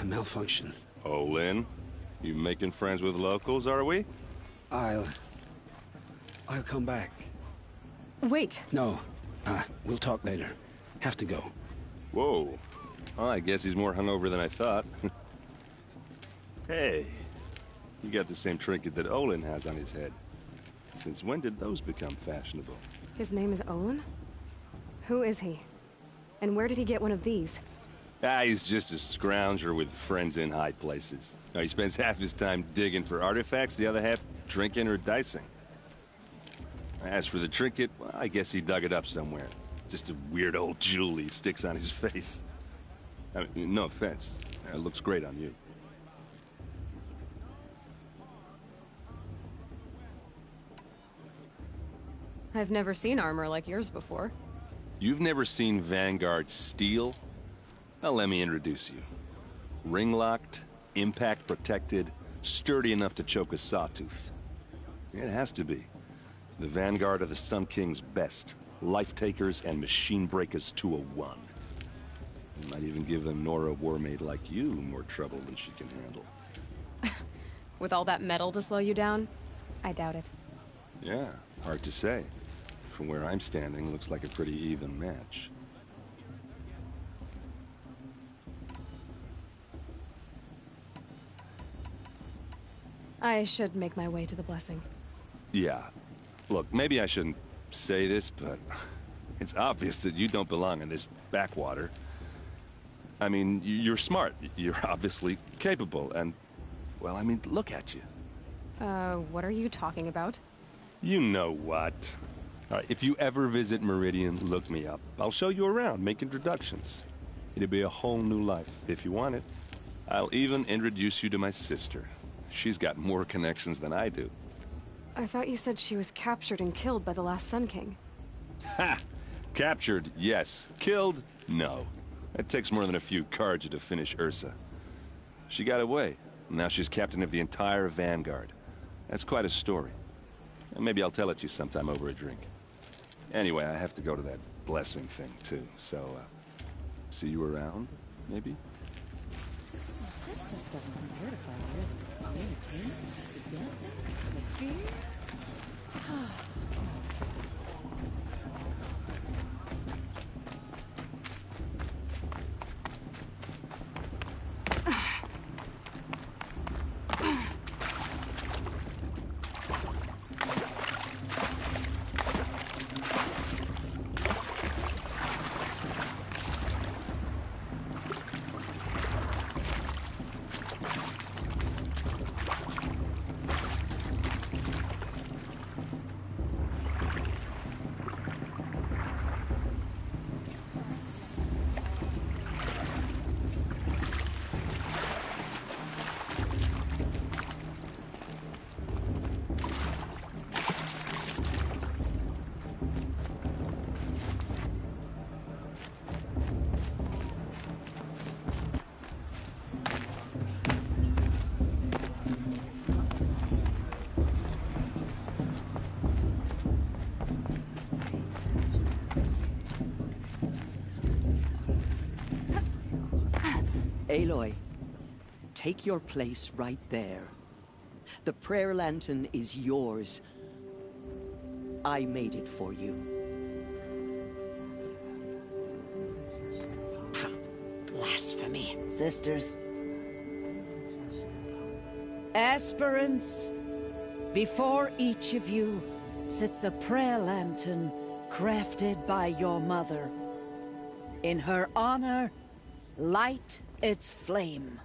[SPEAKER 11] malfunction.
[SPEAKER 6] Oh, Lynn? You making friends with locals, are we?
[SPEAKER 11] I'll come back.
[SPEAKER 1] Wait.
[SPEAKER 11] No, we'll talk later. Have to go.
[SPEAKER 6] Whoa. Well, I guess he's more hungover than I thought. Hey, you got the same trinket that Olin has on his head. Since when did those become fashionable?
[SPEAKER 1] His name is Olin? Who is he? And where did he get one of these?
[SPEAKER 6] He's just a scrounger with friends in high places. Now, he spends half his time digging for artifacts, the other half drinking or dicing. As for the trinket, well, I guess he dug it up somewhere. Just a weird old jewel he sticks on his face. I mean, no offense. It looks great on you.
[SPEAKER 1] I've never seen armor like yours before.
[SPEAKER 6] You've never seen Vanguard steel? Well, let me introduce you. Ring-locked, impact-protected, sturdy enough to choke a sawtooth. It has to be. The Vanguard of the Sun King's best. Life-takers and machine-breakers to a one. It might even give a Nora Warmaid like you more trouble than she can handle.
[SPEAKER 1] With all that metal to slow you down? I doubt it.
[SPEAKER 6] Yeah, hard to say. From where I'm standing, looks like a pretty even match.
[SPEAKER 1] I should make my way to the blessing.
[SPEAKER 6] Yeah. Look, maybe I shouldn't say this, but it's obvious that you don't belong in this backwater. I mean, you're smart. You're obviously capable, and, well, I mean, look at you.
[SPEAKER 1] What are you talking about?
[SPEAKER 6] You know what. All right, if you ever visit Meridian, look me up. I'll show you around, make introductions. It'll be a whole new life, if you want it. I'll even introduce you to my sister. She's got more connections than I do.
[SPEAKER 1] I thought you said she was captured and killed by the last Sun King.
[SPEAKER 6] Ha! Captured, yes. Killed, no. It takes more than a few Karja to finish Ursa. She got away. Now she's captain of the entire Vanguard. That's quite a story. Maybe I'll tell it to you sometime over a drink. Anyway, I have to go to that blessing thing, too. So, see you around, maybe?
[SPEAKER 10] This just doesn't compare to 5 years of entertainment, the dancing, the beer.
[SPEAKER 5] Aloy, take your place right there. The prayer lantern is yours. I made it for you.
[SPEAKER 10] Blasphemy. Sisters.
[SPEAKER 12] Aspirants, before each of you sits a prayer lantern crafted by your mother. In her honor, light its flame.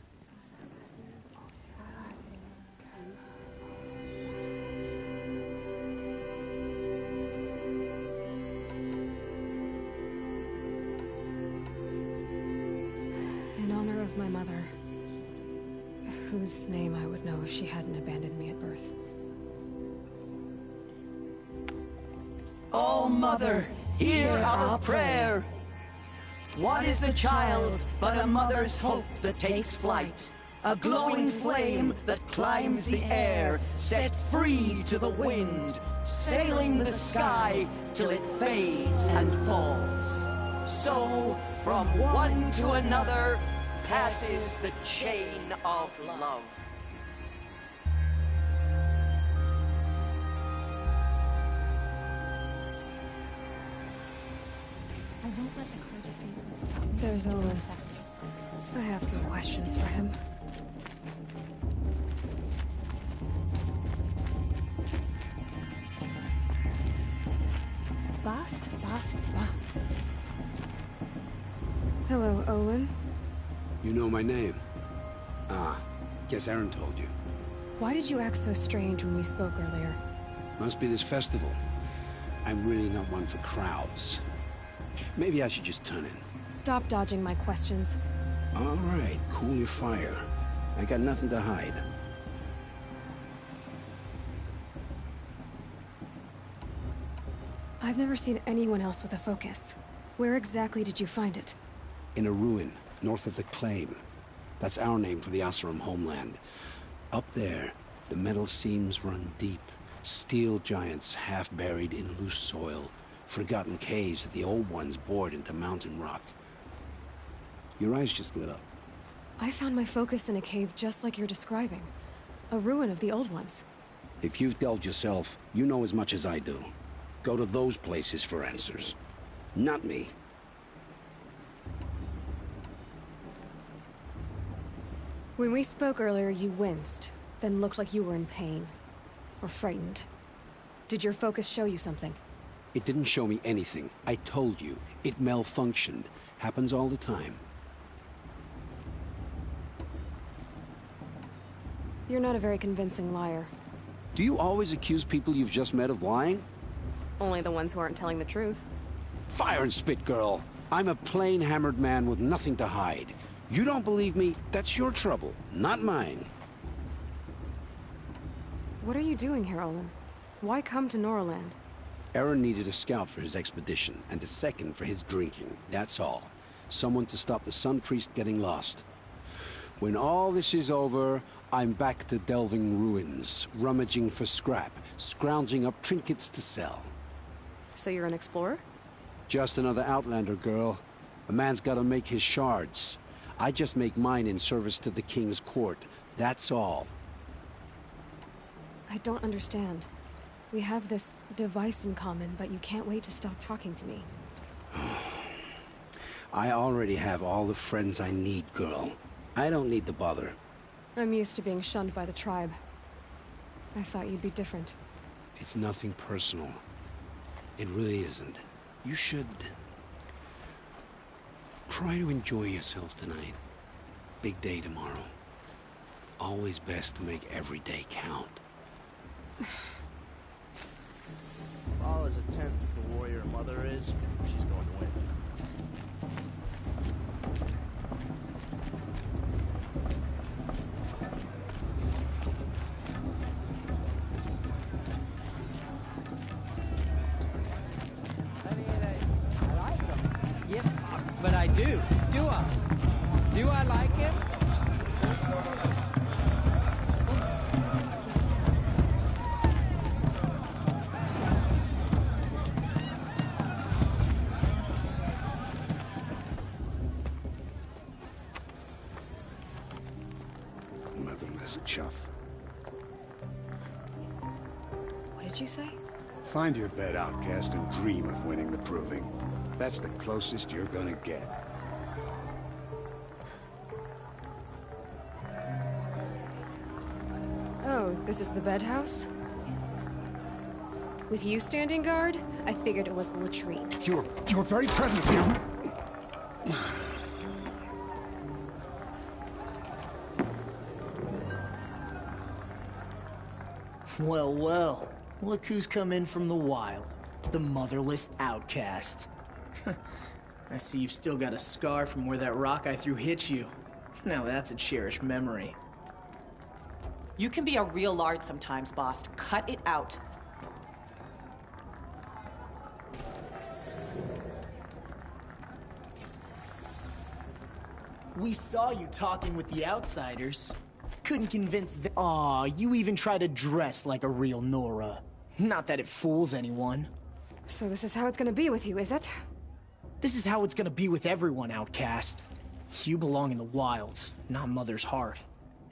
[SPEAKER 1] my mother, whose name I would know if she hadn't abandoned me at birth.
[SPEAKER 5] Oh, Mother, hear our prayer. What is the child but a mother's hope that takes flight? A glowing flame that climbs the air, set free to the wind, sailing the sky till it fades and falls. So, from one to another, passes the chain of love.
[SPEAKER 7] I won't let the courage of faithfulness stop me.
[SPEAKER 1] There's Olin. I have some questions for him.
[SPEAKER 10] Bast, bast, bast.
[SPEAKER 1] Hello, Olin.
[SPEAKER 11] You know my name? Ah, guess Aaron told you.
[SPEAKER 1] Why did you act so strange when we spoke earlier?
[SPEAKER 11] Must be this festival. I'm really not one for crowds. Maybe I should just turn in.
[SPEAKER 1] Stop dodging my questions.
[SPEAKER 11] All right, cool your fire. I got nothing to hide.
[SPEAKER 1] I've never seen anyone else with a focus. Where exactly did you find it?
[SPEAKER 11] In a ruin, north of the Claim. That's our name for the Oseram homeland. Up there, the metal seams run deep. Steel giants half buried in loose soil. Forgotten caves that the old ones bored into mountain rock. Your eyes just lit up.
[SPEAKER 1] I found my focus in a cave just like you're describing. A ruin of the old ones.
[SPEAKER 11] If you've delved yourself, you know as much as I do. Go to those places for answers. Not me.
[SPEAKER 1] When we spoke earlier, you winced, then looked like you were in pain. Or frightened. Did your focus show you something?
[SPEAKER 11] It didn't show me anything. I told you. It malfunctioned. Happens all the time.
[SPEAKER 1] You're not a very convincing liar.
[SPEAKER 11] Do you always accuse people you've just met of lying?
[SPEAKER 1] Only the ones who aren't telling the truth.
[SPEAKER 11] Fire and spit, girl. I'm a plain hammered man with nothing to hide. You don't believe me? That's your trouble, not mine.
[SPEAKER 1] What are you doing here, Olin? Why come to Norland?
[SPEAKER 11] Aaron needed a scout for his expedition, and a second for his drinking. That's all. Someone to stop the Sun Priest getting lost. When all this is over, I'm back to delving ruins, rummaging for scrap, scrounging up trinkets to sell.
[SPEAKER 1] So you're an explorer?
[SPEAKER 11] Just another Outlander, girl. A man's gotta make his shards. I just make mine in service to the King's court. That's all.
[SPEAKER 1] I don't understand. We have this device in common, but you can't wait to stop talking to me.
[SPEAKER 11] I already have all the friends I need, girl. I don't need the bother.
[SPEAKER 1] I'm used to being shunned by the tribe. I thought you'd be different.
[SPEAKER 11] It's nothing personal. It really isn't. You should... try to enjoy yourself tonight. Big day tomorrow. Always best to make every day count.
[SPEAKER 13] All is a tenth of the warrior mother is, she's going to win.
[SPEAKER 14] I like him. Yep, but I do. Do I? Do I like him?
[SPEAKER 11] Motherless chuff.
[SPEAKER 1] What did you say?
[SPEAKER 15] Find your bed, outcast, and dream of winning the proving. That's the closest you're gonna get.
[SPEAKER 1] Oh, this is the bedhouse? With you standing guard, I figured it was the latrine.
[SPEAKER 15] Your very presence here...
[SPEAKER 16] Well, well. Look who's come in from the wild. The motherless outcast. I see you've still got a scar from where that rock I threw hit you. Now that's a cherished memory.
[SPEAKER 17] You can be a real lard sometimes, boss. Cut it out.
[SPEAKER 16] We saw you talking with the outsiders. Couldn't convince the— Aw, you even try to dress like a real Nora. Not that it fools anyone.
[SPEAKER 1] So this is how it's gonna be with you, is it?
[SPEAKER 16] This is how it's gonna be with everyone, Outcast. You belong in the wilds, not Mother's Heart.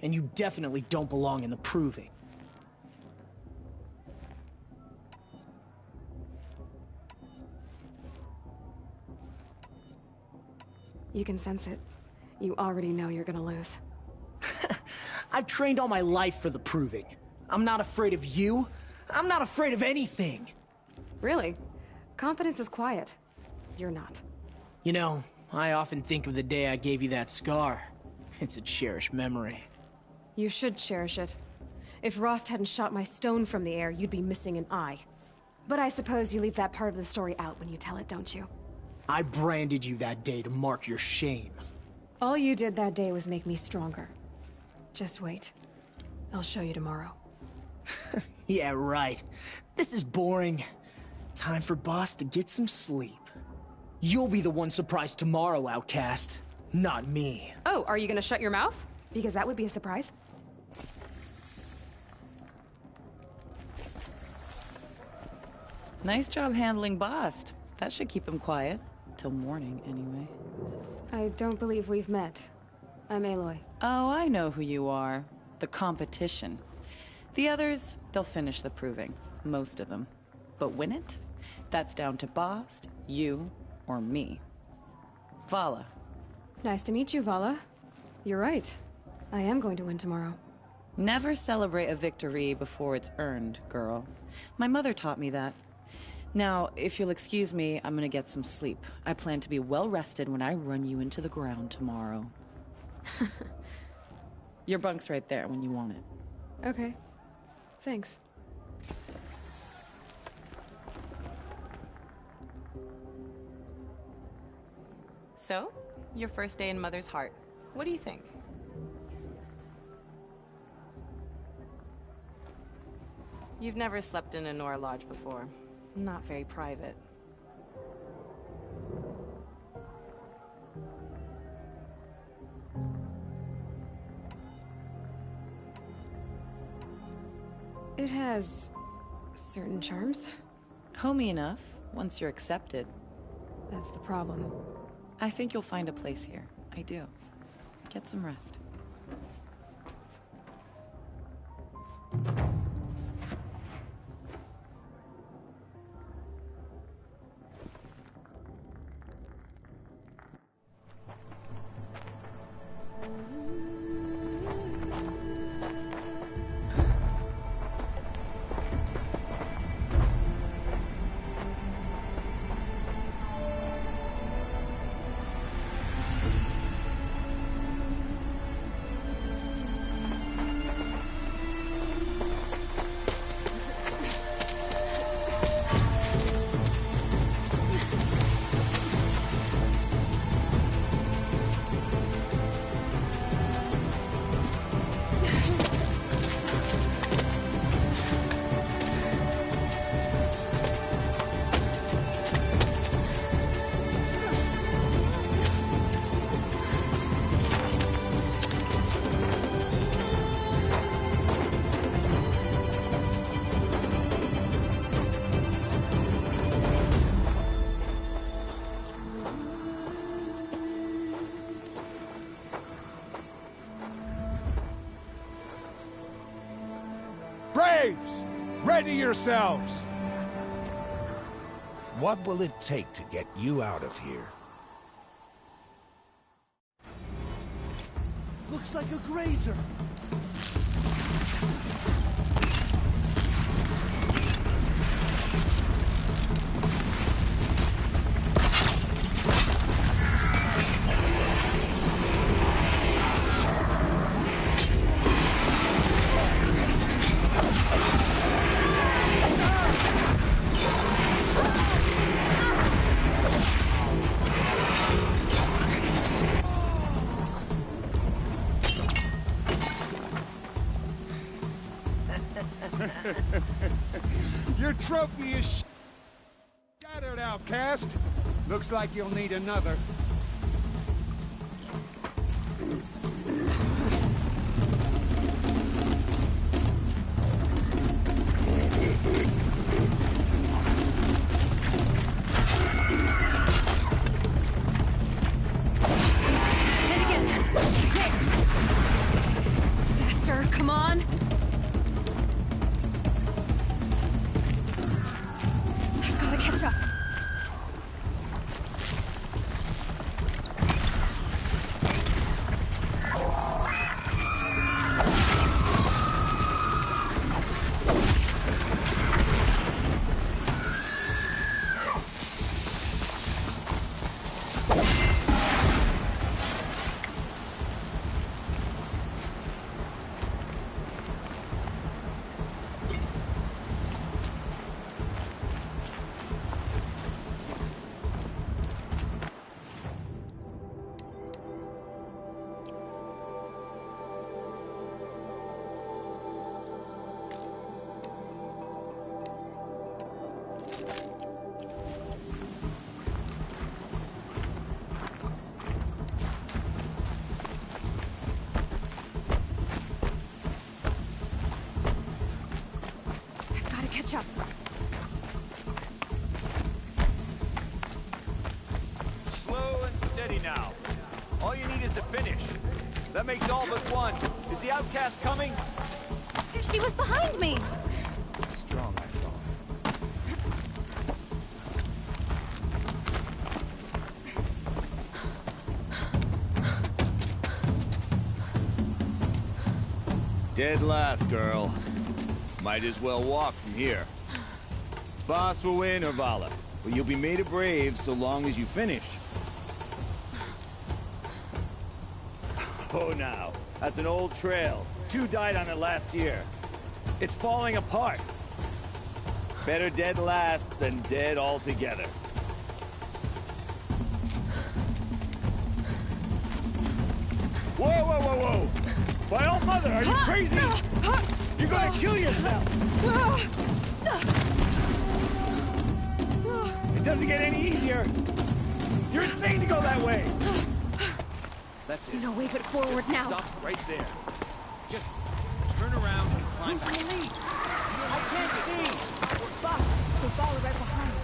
[SPEAKER 16] And you definitely don't belong in the Proving.
[SPEAKER 1] You can sense it. You already know you're gonna lose.
[SPEAKER 16] I've trained all my life for the Proving. I'm not afraid of you. I'm not afraid of anything.
[SPEAKER 1] Really? Confidence is quiet. You're not.
[SPEAKER 16] You know, I often think of the day I gave you that scar. It's a cherished memory.
[SPEAKER 1] You should cherish it. If Rost hadn't shot my stone from the air, you'd be missing an eye. But I suppose you leave that part of the story out when you tell it, don't you?
[SPEAKER 16] I branded you that day to mark your shame.
[SPEAKER 1] All you did that day was make me stronger. Just wait. I'll show you tomorrow.
[SPEAKER 16] Yeah, right. This is boring. Time for Boss to get some sleep. You'll be the one surprised tomorrow, Outcast. Not me.
[SPEAKER 1] Oh, are you gonna shut your mouth? Because that would be a surprise.
[SPEAKER 17] Nice job handling Bast. That should keep him quiet. Till morning, anyway.
[SPEAKER 1] I don't believe we've met. I'm Aloy.
[SPEAKER 17] Oh, I know who you are. The competition. The others, they'll finish the Proving. Most of them. But win it? That's down to Bast, you, or me. Vala.
[SPEAKER 1] Nice to meet you, Vala. You're right. I am going to win tomorrow.
[SPEAKER 17] Never celebrate a victory before it's earned, girl. My mother taught me that. Now, if you'll excuse me, I'm gonna get some sleep. I plan to be well rested when I run you into the ground tomorrow. Your bunk's right there when you want it.
[SPEAKER 1] Okay. Thanks.
[SPEAKER 17] So, your first day in Mother's Heart. What do you think? You've never slept in a Nora Lodge before. Not very private.
[SPEAKER 1] It has certain charms.
[SPEAKER 17] Homey enough, once you're accepted.
[SPEAKER 1] That's the problem.
[SPEAKER 17] I think you'll find a place here. I do. Get some rest.
[SPEAKER 18] Braves! Ready yourselves! What will it take to get you out of here?
[SPEAKER 16] Looks like a grazer.
[SPEAKER 18] trophy is shattered, outcast. Looks like you'll need another.
[SPEAKER 1] And again. There. Faster, come on. I've got to catch up. Catch up.
[SPEAKER 19] Slow and steady now. All you need is to finish. That makes all but one. Is the outcast coming?
[SPEAKER 1] She was behind me.
[SPEAKER 19] Strong, I thought. Dead last, girl. Might as well walk from here. Boss will win, or Vala, but you'll be made a brave so long as you finish. Oh, now. That's an old trail. 2 died on it last year. It's falling apart. Better dead last than dead altogether. Whoa, whoa, whoa, whoa! My old mother, are you crazy? You're gonna kill yourself! It doesn't get any easier! You're insane to go that way! That's it.
[SPEAKER 1] No way but forward now.
[SPEAKER 19] Stop right there. Just turn around and climb.
[SPEAKER 5] Who's in the lead? I can't see! Boss, the ball right behind.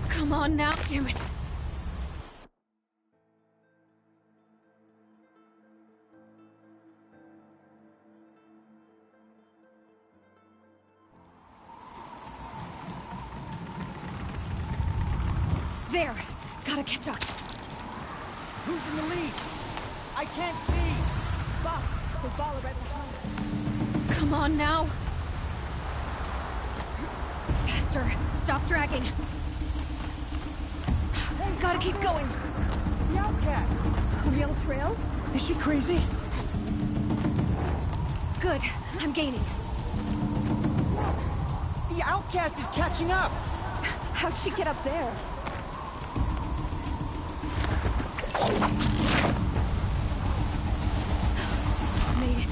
[SPEAKER 1] Come on now, damn it. There! Gotta catch up.
[SPEAKER 5] Who's in the lead? I can't see! Boss, the ball right behind.
[SPEAKER 1] Come on now. Faster. Stop dragging. Gotta keep going.
[SPEAKER 5] The outcast! The yellow trail? Is she crazy?
[SPEAKER 1] Good. I'm gaining.
[SPEAKER 5] The outcast is catching up!
[SPEAKER 1] How'd she get up there? Made it.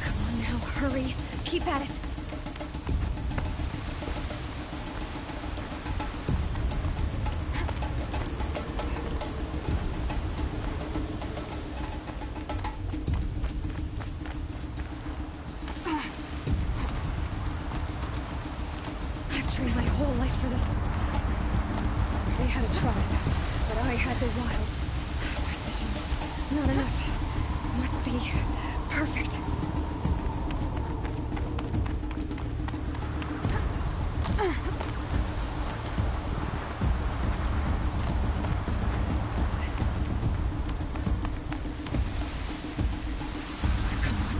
[SPEAKER 1] Come on now, hurry. Keep at it. I've trained my whole life for this. They had a tribe, but I had the wilds. Precision. Not enough. Must be perfect.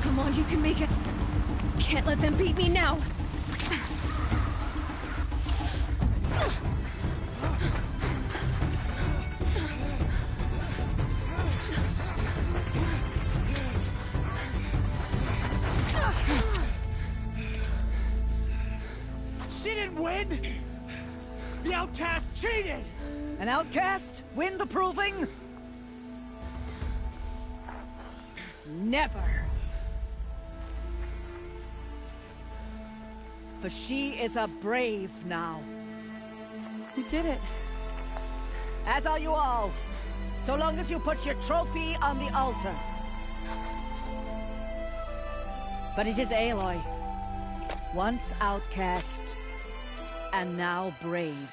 [SPEAKER 1] Come on, you can make it. Can't let them beat me now.
[SPEAKER 5] She didn't win! The outcast cheated! An outcast? Win the proving?
[SPEAKER 1] Never.
[SPEAKER 12] for she is a brave now.
[SPEAKER 17] You did it.
[SPEAKER 12] As are you all, so long as you put your trophy on the altar. But it is Aloy, once outcast, and now brave,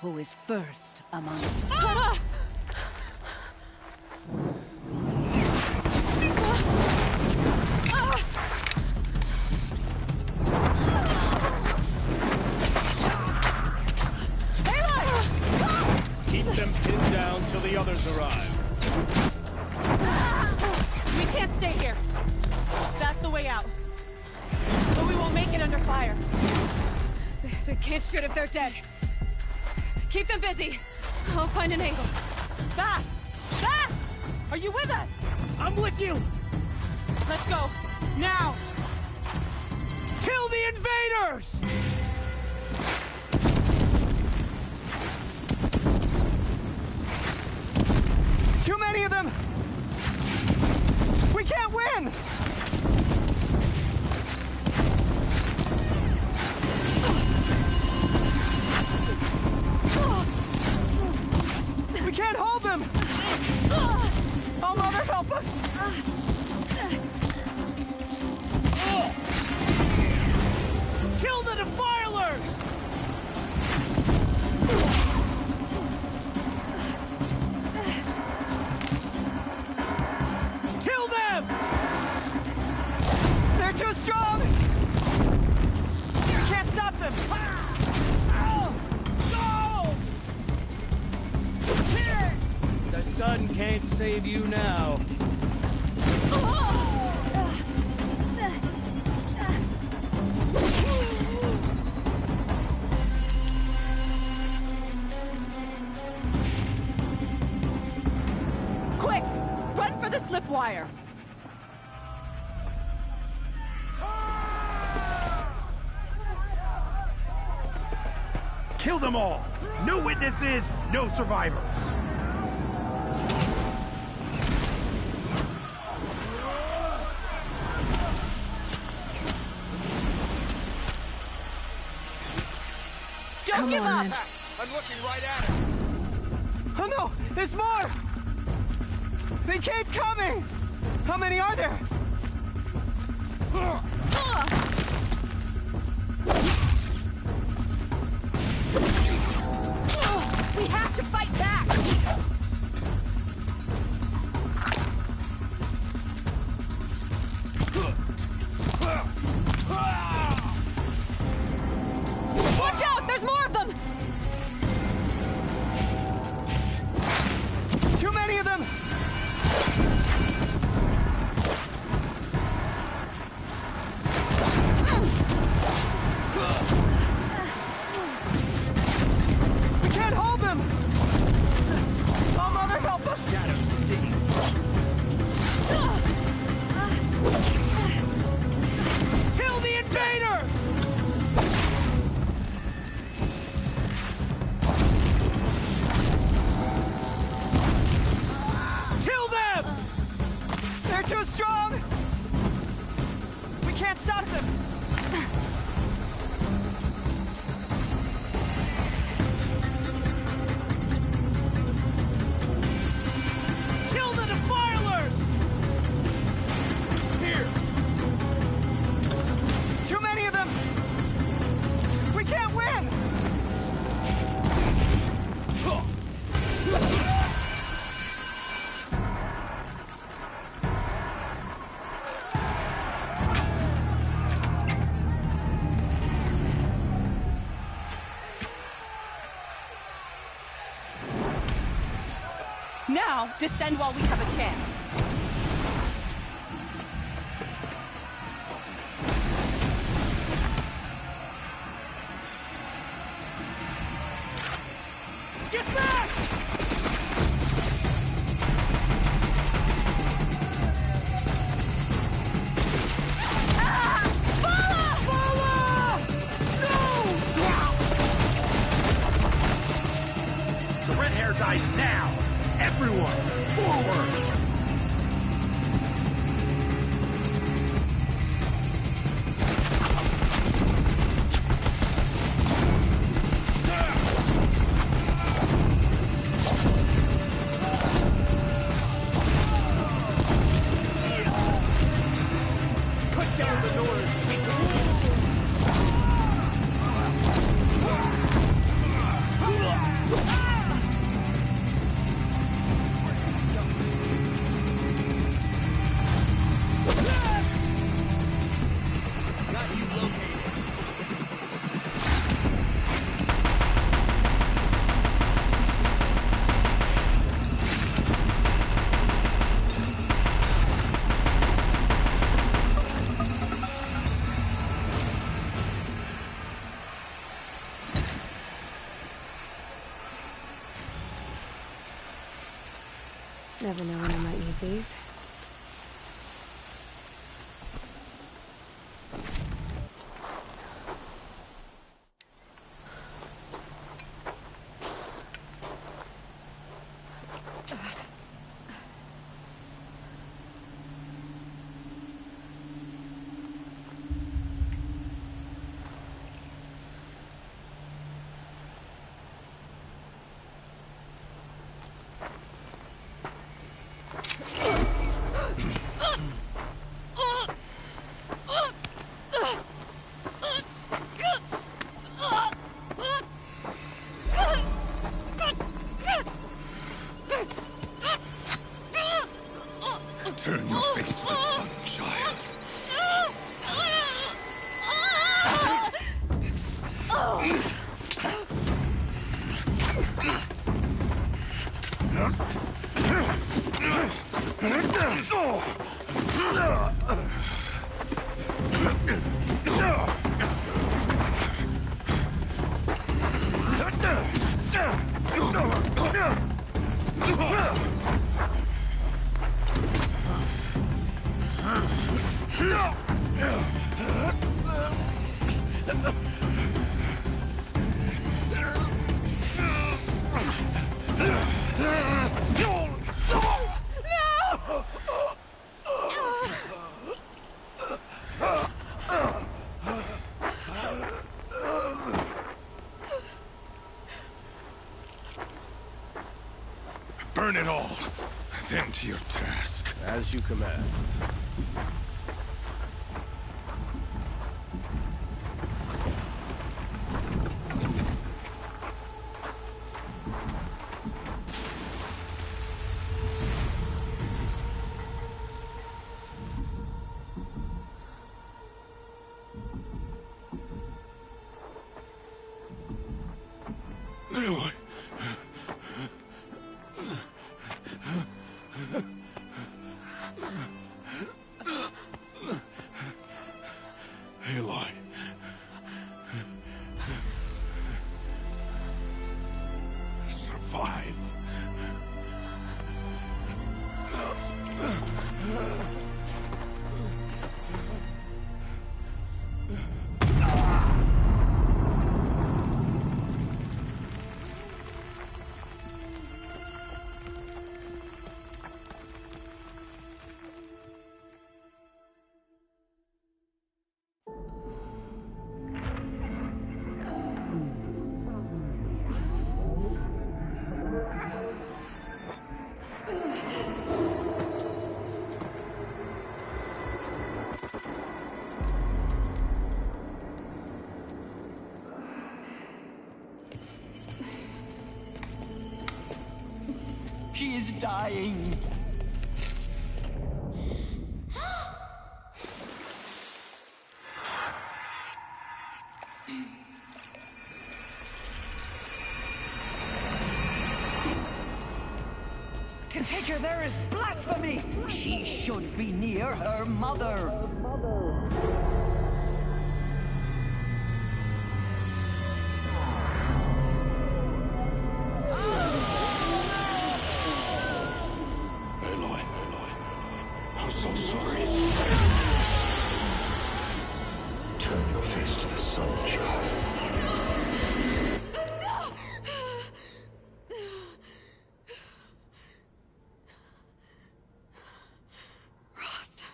[SPEAKER 12] who is first among us.
[SPEAKER 1] Ah!
[SPEAKER 18] Keep them pinned down till the others arrive.
[SPEAKER 20] We can't stay here. That's the way out. But we won't make it under fire.
[SPEAKER 1] They can't shoot if they're dead. Keep them busy. I'll find an angle.
[SPEAKER 20] Bast! Bast! Are you with us?
[SPEAKER 16] I'm with you!
[SPEAKER 20] Let's go. Now!
[SPEAKER 16] Kill the invaders! Too many of them! We can't win! We can't hold them! Oh, Mother, help us! Kill the Defilers! Kill them! They're too strong! We can't stop them!
[SPEAKER 14] The sun can't save you now.
[SPEAKER 20] Quick! Run for the slip wire!
[SPEAKER 18] Kill them all! No witnesses, no survivors!
[SPEAKER 20] Don't give up!
[SPEAKER 18] I'm looking right at it!
[SPEAKER 16] Oh no! There's more! They keep coming! How many are there?
[SPEAKER 20] We have to fight back!
[SPEAKER 1] Watch out! There's more of them!
[SPEAKER 16] Too many of them! We can't hold them! Oh, Mother, help us! Kill the invaders! Kill them! They're too strong! We can't stop them! Kill the Defilers! Here! Too many of them! We can't win!
[SPEAKER 20] Now, descend while we have a chance.
[SPEAKER 16] Get back!
[SPEAKER 18] The red hair dies now! Everyone, forward!
[SPEAKER 1] Never know when I might need these.
[SPEAKER 15] Turn your face to the sun, child. Burn it all, then to your task.
[SPEAKER 13] As you command.
[SPEAKER 2] Aloy. Aloy. Survive.
[SPEAKER 5] She is dying. To take her there is blasphemy. She should be near her mother.
[SPEAKER 2] I'm so sorry. Turn your face to the sun, child.
[SPEAKER 1] Rost.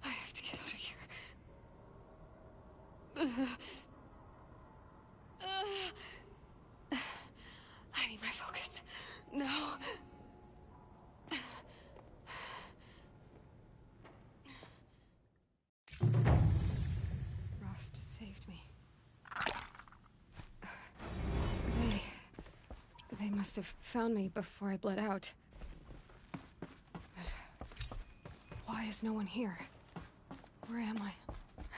[SPEAKER 1] I have to get out of here. I need my focus. No. Rost saved me. They must have found me before I bled out. But why is no one here? Where am I?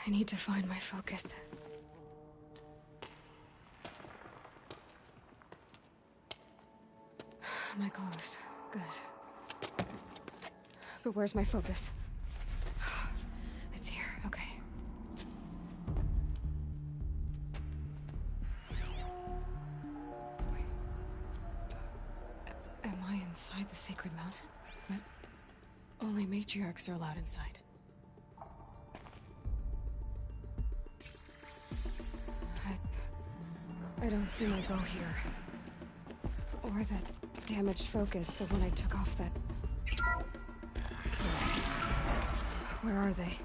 [SPEAKER 1] I need to find my focus. My clothes. Good. But where's my focus? It's here. Okay. Wait. Am I inside the Sacred Mountain? But only matriarchs are allowed inside. I don't see my bow here. Or that damaged focus, the one I took off that... Where are they?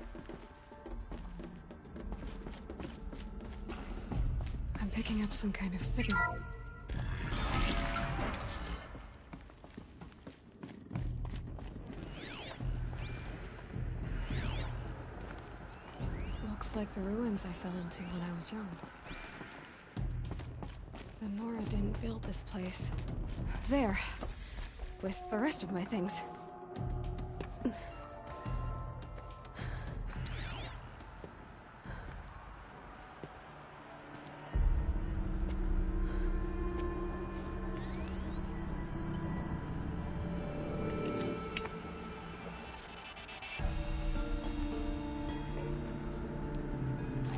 [SPEAKER 1] I'm picking up some kind of signal. Looks like the ruins I fell into when I was young. The Nora didn't build this place. There. With the rest of my things.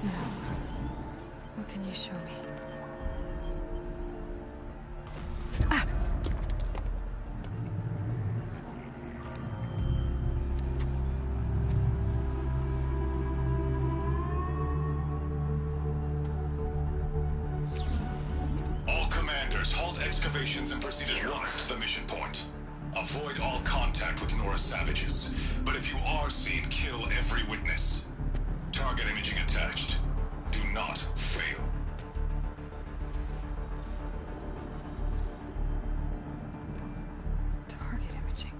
[SPEAKER 1] Now, what can you show me?
[SPEAKER 21] Excavations and proceed at once to the mission point. Avoid all contact with Nora savages, but if you are seen, kill every witness. Target imaging attached. Do not fail.
[SPEAKER 1] Target imaging.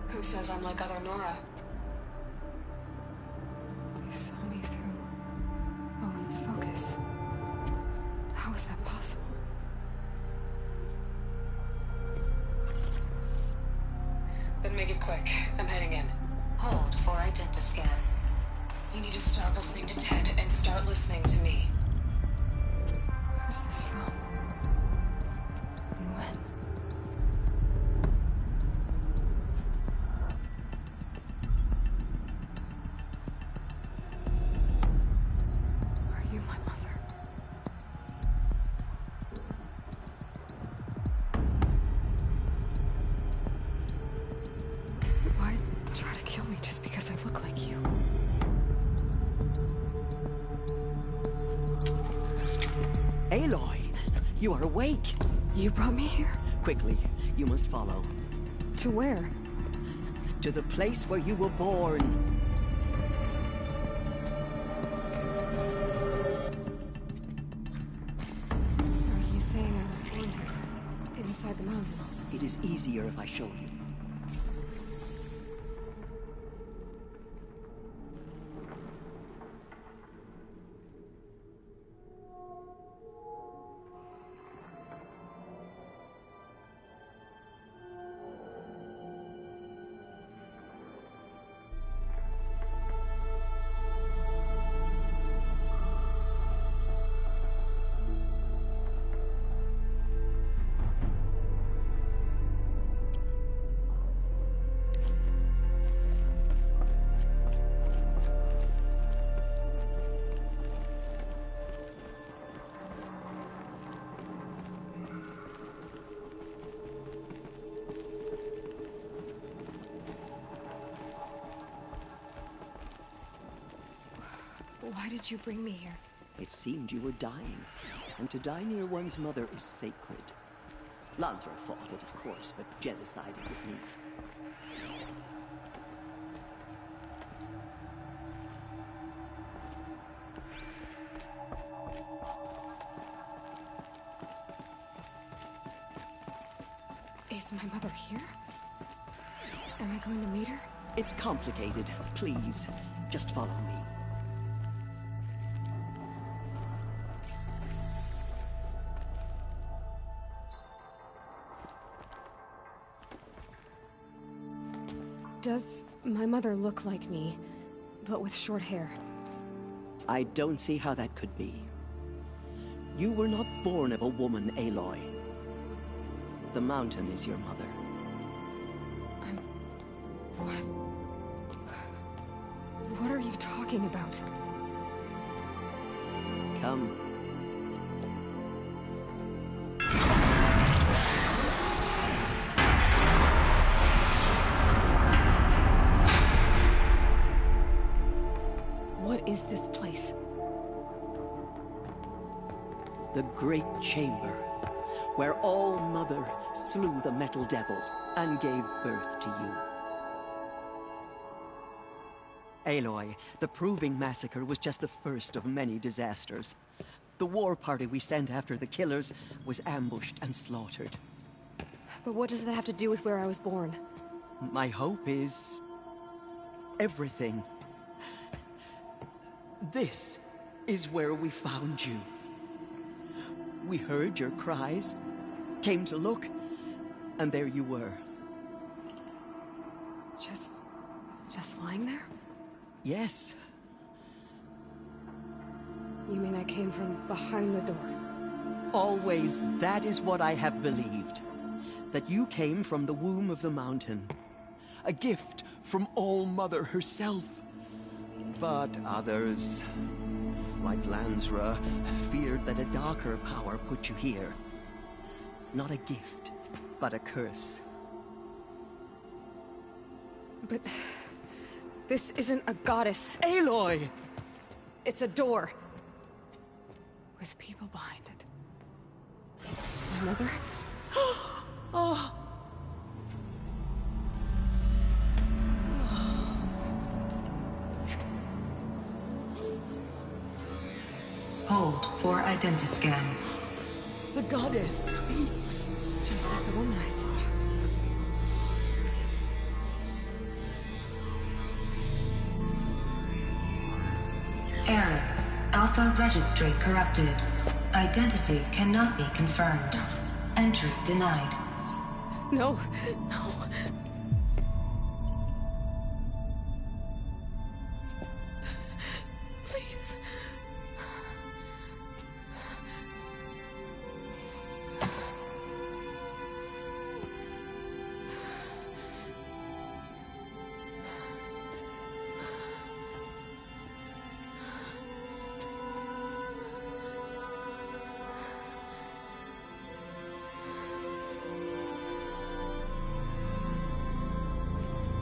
[SPEAKER 1] Who says I'm like other Nora? Focus. How is that possible? Then make it quick. I'm heading in.
[SPEAKER 22] Hold for identiscan.
[SPEAKER 1] You need to stop listening to Ted and start listening to me. Where's this from? And when? Just because I look like you.
[SPEAKER 5] Aloy, you are awake.
[SPEAKER 1] You brought me here?
[SPEAKER 5] Quickly, you must follow.
[SPEAKER 1] To where?
[SPEAKER 5] To the place where you were born.
[SPEAKER 1] Are you saying I was born here? Inside the mountain?
[SPEAKER 5] It is easier if I show you.
[SPEAKER 1] Why did you bring me here?
[SPEAKER 5] It seemed you were dying, and to die near one's mother is sacred. Lantra fought it, of course, but Jezza sided with me.
[SPEAKER 1] Is my mother here? Am I going to meet her?
[SPEAKER 5] It's complicated. Please, just follow me.
[SPEAKER 1] Does my mother look like me, but with short hair?
[SPEAKER 5] I don't see how that could be. You were not born of a woman, Aloy. The mountain is your mother.
[SPEAKER 1] What? What are you talking about?
[SPEAKER 5] Come.
[SPEAKER 1] What is this place?
[SPEAKER 5] The Great Chamber, where All-Mother slew the Metal Devil and gave birth to you. Aloy, the Proving Massacre was just the first of many disasters. The war party we sent after the killers was ambushed and slaughtered.
[SPEAKER 1] But what does that have to do with where I was born?
[SPEAKER 5] My hope is... everything. This is where we found you. We heard your cries, came to look, and there you were.
[SPEAKER 1] Just lying there?
[SPEAKER 5] Yes.
[SPEAKER 1] You mean I came from behind the door?
[SPEAKER 5] Always, that is what I have believed. That you came from the womb of the mountain. A gift from All-Mother herself. But others, like Lansra, feared that a darker power put you here. Not a gift, but a curse.
[SPEAKER 1] But... this isn't a goddess.
[SPEAKER 5] Aloy!
[SPEAKER 1] It's a door. With people behind it. My mother?
[SPEAKER 5] Oh!
[SPEAKER 22] Hold for identiscan.
[SPEAKER 5] The goddess speaks.
[SPEAKER 1] Just like the woman I saw.
[SPEAKER 22] Error. Alpha registry corrupted. Identity cannot be confirmed. Entry denied.
[SPEAKER 1] No, no. Please.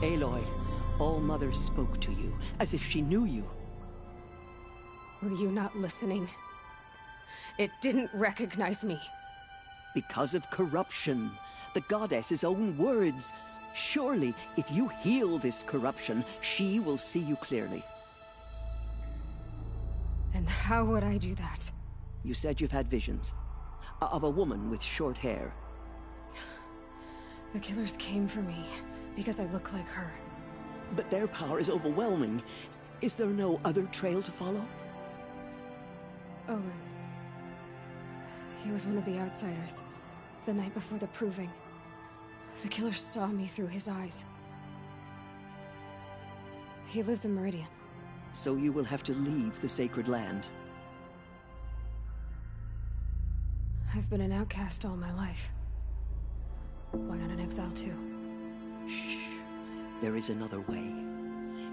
[SPEAKER 5] Aloy, All-Mother spoke to you, as if she knew you.
[SPEAKER 1] Were you not listening? It didn't recognize me.
[SPEAKER 5] Because of corruption. The goddess's own words. Surely, if you heal this corruption, she will see you clearly.
[SPEAKER 1] And how would I do that?
[SPEAKER 5] You said you've had visions. Of a woman with short hair.
[SPEAKER 1] The killers came for me, because I look like her.
[SPEAKER 5] But their power is overwhelming. Is there no other trail to follow?
[SPEAKER 1] Owen. He was one of the outsiders. The night before the Proving. The killer saw me through his eyes. He lives in Meridian.
[SPEAKER 5] So you will have to leave the sacred land.
[SPEAKER 1] I've been an outcast all my life. Why not an exile too?
[SPEAKER 5] Shh. There is another way.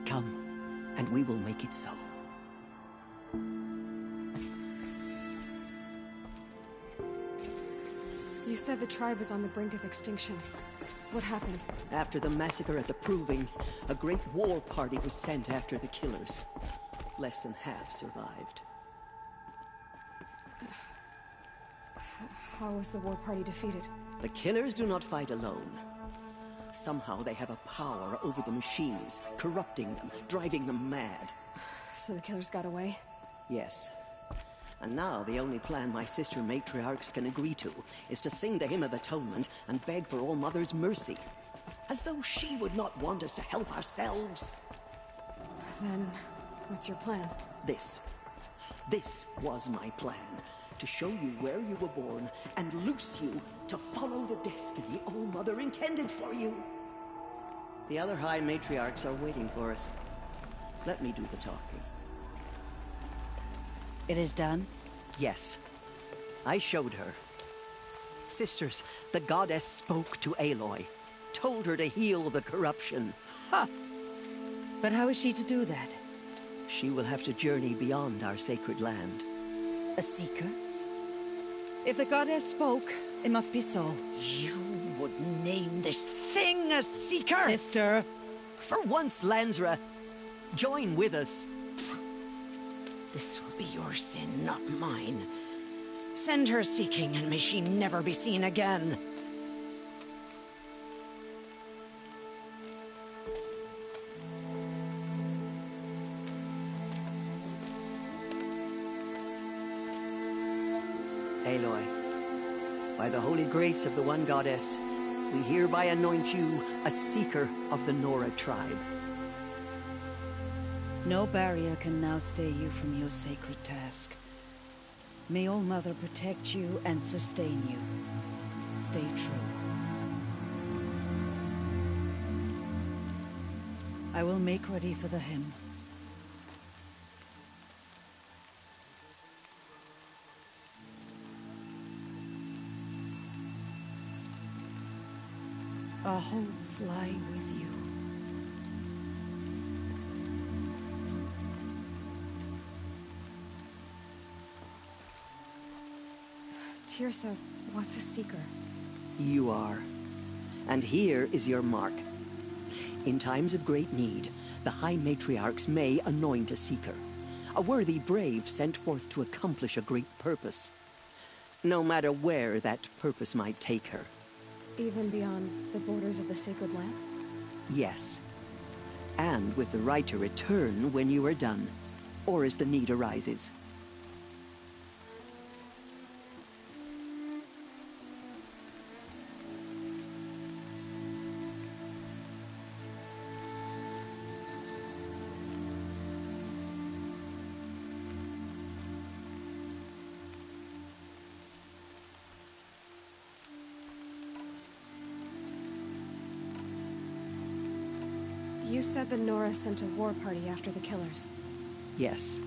[SPEAKER 5] Come, and we will make it so.
[SPEAKER 1] You said the tribe was on the brink of extinction. What happened?
[SPEAKER 5] After the massacre at the Proving, a great war party was sent after the killers. Less than half survived.
[SPEAKER 1] How was the war party defeated?
[SPEAKER 5] The killers do not fight alone. Somehow they have a power over the machines, corrupting them, driving them mad.
[SPEAKER 1] So the killers got away?
[SPEAKER 5] Yes. And now the only plan my sister matriarchs can agree to is to sing the Hymn of Atonement and beg for All-Mother's mercy. As though she would not want us to help ourselves.
[SPEAKER 1] Then, what's your plan?
[SPEAKER 5] This. This was my plan. To show you where you were born and loose you to follow the destiny All-Mother intended for you. The other High Matriarchs are waiting for us. Let me do the talking.
[SPEAKER 12] It is done?
[SPEAKER 5] Yes. I showed her. Sisters, the goddess spoke to Aloy. Told her to heal the corruption.
[SPEAKER 12] Ha! But how is she to do that?
[SPEAKER 5] She will have to journey beyond our sacred land.
[SPEAKER 12] A seeker? If the goddess spoke, it must be so.
[SPEAKER 5] You would name this thing a seeker?
[SPEAKER 12] Sister!
[SPEAKER 5] For once, Lansra, join with us.
[SPEAKER 4] This will be your sin, not mine. Send her seeking, and may she never be seen again.
[SPEAKER 5] Aloy, by the holy grace of the One Goddess, we hereby anoint you a seeker of the Nora tribe.
[SPEAKER 12] No barrier can now stay you from your sacred task. May All Mother protect you and sustain you. Stay true. I will make ready for the hymn. Our hopes lie with you.
[SPEAKER 1] Teersa, what's a seeker?
[SPEAKER 5] You are. And here is your mark. In times of great need, the High Matriarchs may anoint a seeker. A worthy brave sent forth to accomplish a great purpose. No matter where that purpose might take her.
[SPEAKER 1] Even beyond the borders of the sacred land?
[SPEAKER 5] Yes. And with the right to return when you are done, or as the need arises.
[SPEAKER 1] You said the Nora sent a war party after the killers.
[SPEAKER 5] Yes.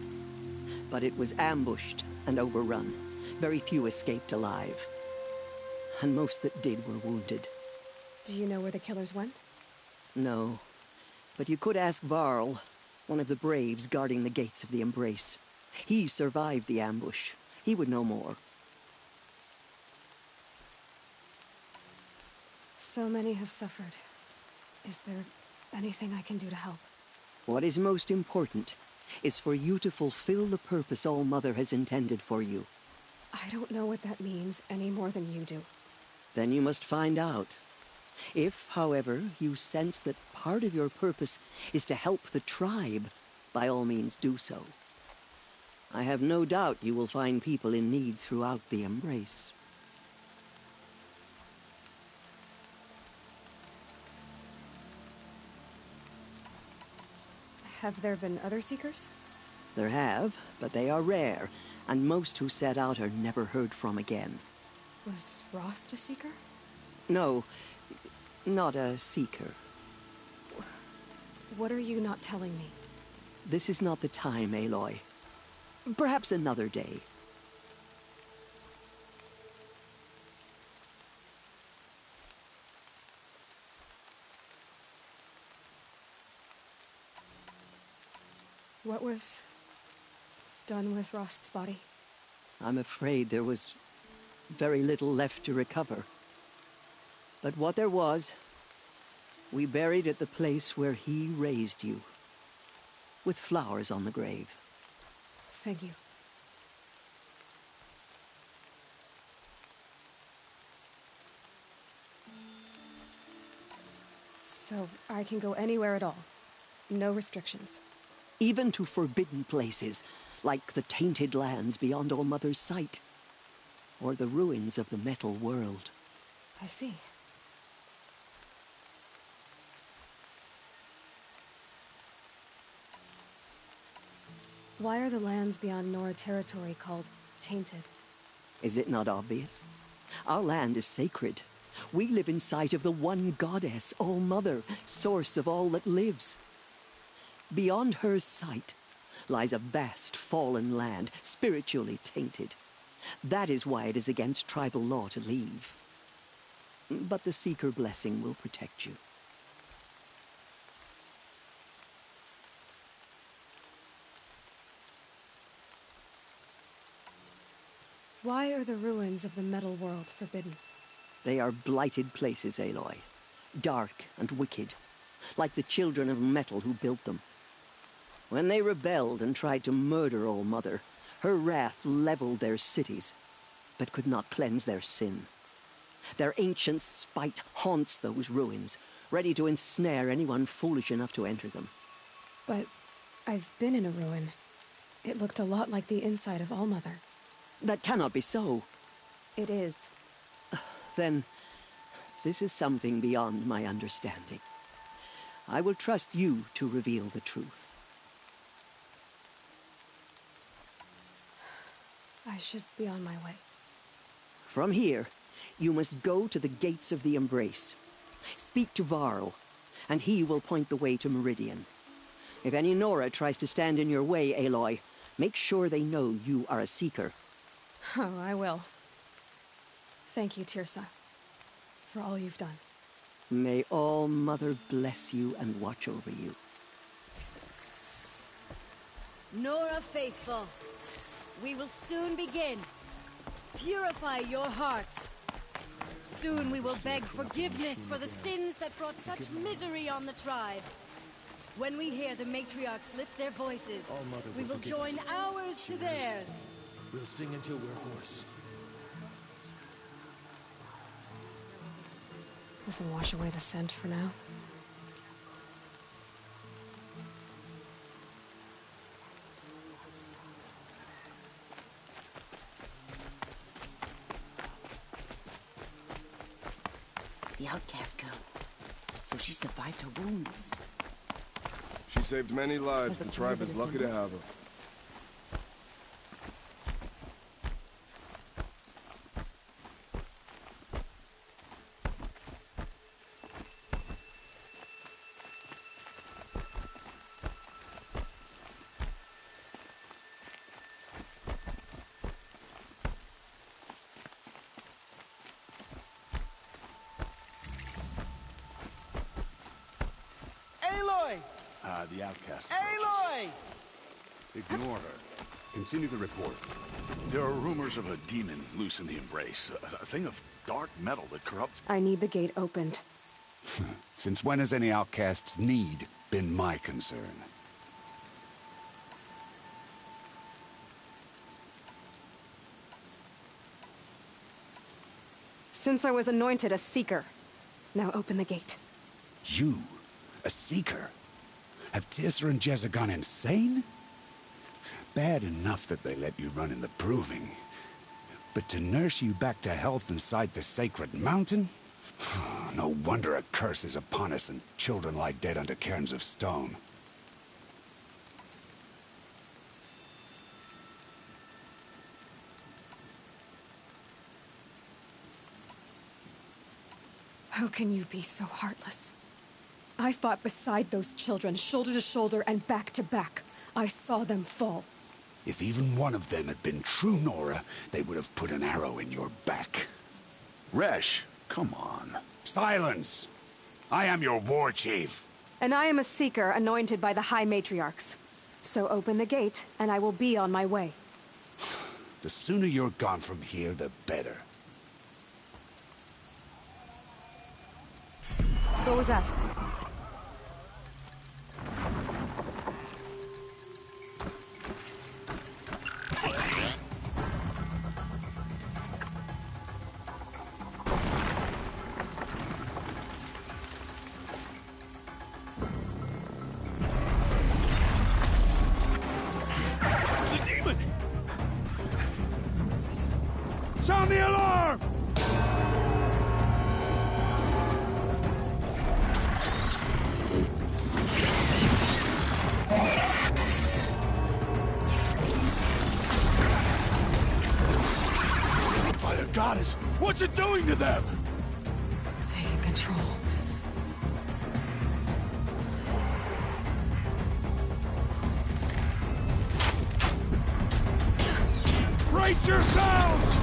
[SPEAKER 5] But it was ambushed and overrun. Very few escaped alive. And most that did were wounded.
[SPEAKER 1] Do you know where the killers went?
[SPEAKER 5] No. But you could ask Varl, one of the braves guarding the gates of the Embrace. He survived the ambush. He would know more.
[SPEAKER 1] So many have suffered. Is there anything I can do to help?
[SPEAKER 5] What is most important is for you to fulfill the purpose All Mother has intended for you.
[SPEAKER 1] I don't know what that means any more than you do.
[SPEAKER 5] Then you must find out. If, however, you sense that part of your purpose is to help the tribe, by all means do so. I have no doubt you will find people in need throughout the Embrace.
[SPEAKER 1] Have there been other Seekers?
[SPEAKER 5] There have, but they are rare, and most who set out are never heard from again.
[SPEAKER 1] Was Rost a Seeker?
[SPEAKER 5] No, not a Seeker.
[SPEAKER 1] What are you not telling me?
[SPEAKER 5] This is not the time, Aloy. Perhaps another day.
[SPEAKER 1] What was done with Rost's body?
[SPEAKER 5] I'm afraid there was very little left to recover. But what there was, we buried at the place where he raised you, with flowers on the grave.
[SPEAKER 1] Thank you. So, I can go anywhere at all? No restrictions?
[SPEAKER 5] Even to forbidden places, like the tainted lands beyond All Mother's sight, or the ruins of the Metal World.
[SPEAKER 1] I see. Why are the lands beyond Nora territory called tainted?
[SPEAKER 5] Is it not obvious? Our land is sacred. We live in sight of the one goddess, All-Mother, source of all that lives. Beyond her sight lies a vast fallen land, spiritually tainted. That is why it is against tribal law to leave. But the Seeker blessing will protect you.
[SPEAKER 1] Why are the ruins of the metal world forbidden?
[SPEAKER 5] They are blighted places, Aloy. Dark and wicked, like the children of metal who built them. When they rebelled and tried to murder All-Mother, her wrath leveled their cities, but could not cleanse their sin. Their ancient spite haunts those ruins, ready to ensnare anyone foolish enough to enter them.
[SPEAKER 1] But I've been in a ruin. It looked a lot like the inside of All-Mother.
[SPEAKER 5] That cannot be so.
[SPEAKER 1] It is.
[SPEAKER 5] Then, this is something beyond my understanding. I will trust you to reveal the truth.
[SPEAKER 1] I should be on my way.
[SPEAKER 5] From here, you must go to the Gates of the Embrace. Speak to Varl, and he will point the way to Meridian. If any Nora tries to stand in your way, Aloy, make sure they know you are a Seeker.
[SPEAKER 1] Oh, I will. Thank you, Teersa, for all you've done.
[SPEAKER 5] May All-Mother bless you and watch over you.
[SPEAKER 7] Nora Faithful, we will soon begin. Purify your hearts. Soon we will beg forgiveness for the sins that brought such misery on the tribe. When we hear the matriarchs lift their voices, we will join ours to theirs.
[SPEAKER 16] We'll sing until we're hoarse.
[SPEAKER 1] This will wash away the scent for now.
[SPEAKER 3] The outcast girl. So she survived her wounds.
[SPEAKER 9] She saved many lives. The tribe is lucky to have her.
[SPEAKER 15] The outcast.
[SPEAKER 13] Aloy!
[SPEAKER 15] Ignore her. Continue the report.
[SPEAKER 2] There are rumors of a demon loose in the Embrace. A thing of dark metal that corrupts...
[SPEAKER 1] I need the gate opened.
[SPEAKER 15] Since when has any outcast's need been my concern?
[SPEAKER 1] Since I was anointed a Seeker. Now open the gate.
[SPEAKER 15] You? A Seeker? Have Teersa and Jezza gone insane? Bad enough that they let you run in the Proving. But to nurse you back to health inside the Sacred Mountain? No wonder a curse is upon us and children lie dead under cairns of stone.
[SPEAKER 1] How can you be so heartless? I fought beside those children, shoulder to shoulder and back to back. I saw them fall.
[SPEAKER 15] If even one of them had been true Nora, they would have put an arrow in your back.
[SPEAKER 2] Resh, come on.
[SPEAKER 15] Silence! I am your war chief.
[SPEAKER 1] And I am a Seeker anointed by the High Matriarchs. So open the gate, and I will be on my way.
[SPEAKER 15] The sooner you're gone from here, the better.
[SPEAKER 1] What was that?
[SPEAKER 9] Sound the alarm!
[SPEAKER 2] By the goddess, what's it doing to them?
[SPEAKER 1] control.
[SPEAKER 18] Brace yourselves!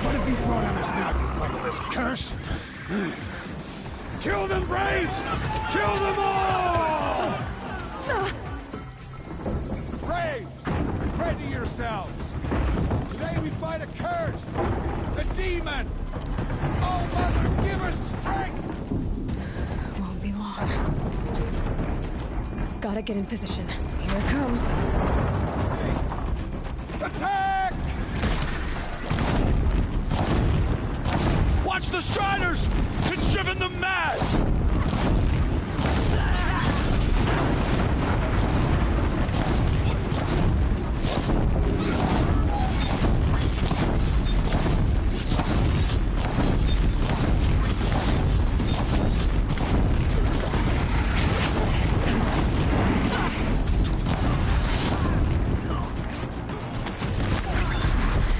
[SPEAKER 15] What have you brought on us now, you reckless curse?
[SPEAKER 18] Kill them, Braves! Kill them all! Braves, ready yourselves! Today we fight a curse! The demon! Oh, Mother, give us strength!
[SPEAKER 1] Won't be long. Gotta get in position. Here it comes.
[SPEAKER 18] Attack! Watch the Striders! It's driven them mad!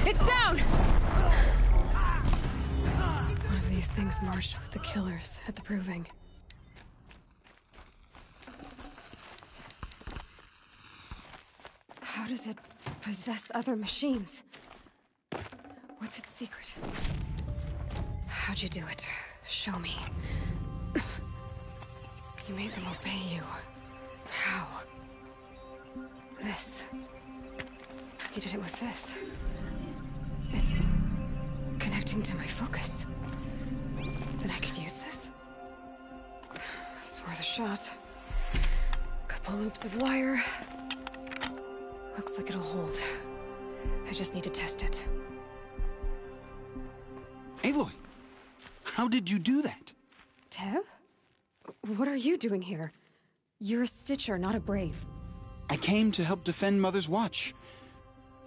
[SPEAKER 1] It's down! One of these things marched with the killers at the Proving. How does it possess other machines? What's its secret? How'd you do it? Show me. You made them obey you. How? This. You did it with this. It's connecting to my focus. Then I could use this. It's worth a shot. Couple loops of wire. Looks like it'll hold. I just need to test it.
[SPEAKER 11] Aloy, how did you do that?
[SPEAKER 1] Teb? What are you doing here? You're a Stitcher, not a Brave.
[SPEAKER 11] I came to help defend Mother's Watch,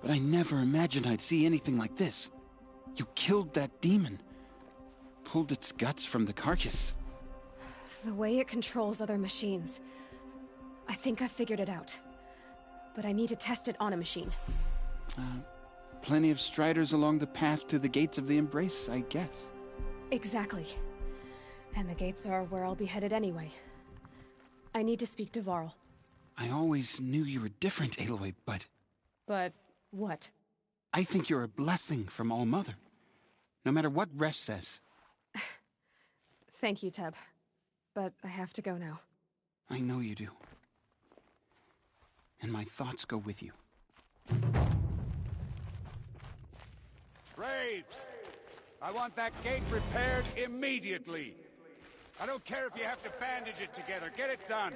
[SPEAKER 11] but I never imagined I'd see anything like this. You killed that demon, pulled its guts from the carcass.
[SPEAKER 1] The way it controls other machines. I think I figured it out. But I need to test it on a machine.
[SPEAKER 11] Plenty of Striders along the path to the gates of the Embrace, I guess.
[SPEAKER 1] Exactly. And the gates are where I'll be headed anyway. I need to speak to Varl.
[SPEAKER 11] I always knew you were different, Aloy, but...
[SPEAKER 1] But what?
[SPEAKER 11] I think you're a blessing from All-Mother. No matter what Resh says.
[SPEAKER 1] Thank you, Teb. But I have to go now.
[SPEAKER 11] I know you do. And my thoughts go with you.
[SPEAKER 18] Braves! I want that gate repaired immediately. I don't care if you have to bandage it together. Get it done.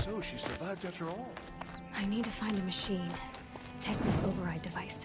[SPEAKER 18] So she survived after all.
[SPEAKER 1] I need to find a machine. Test this override device.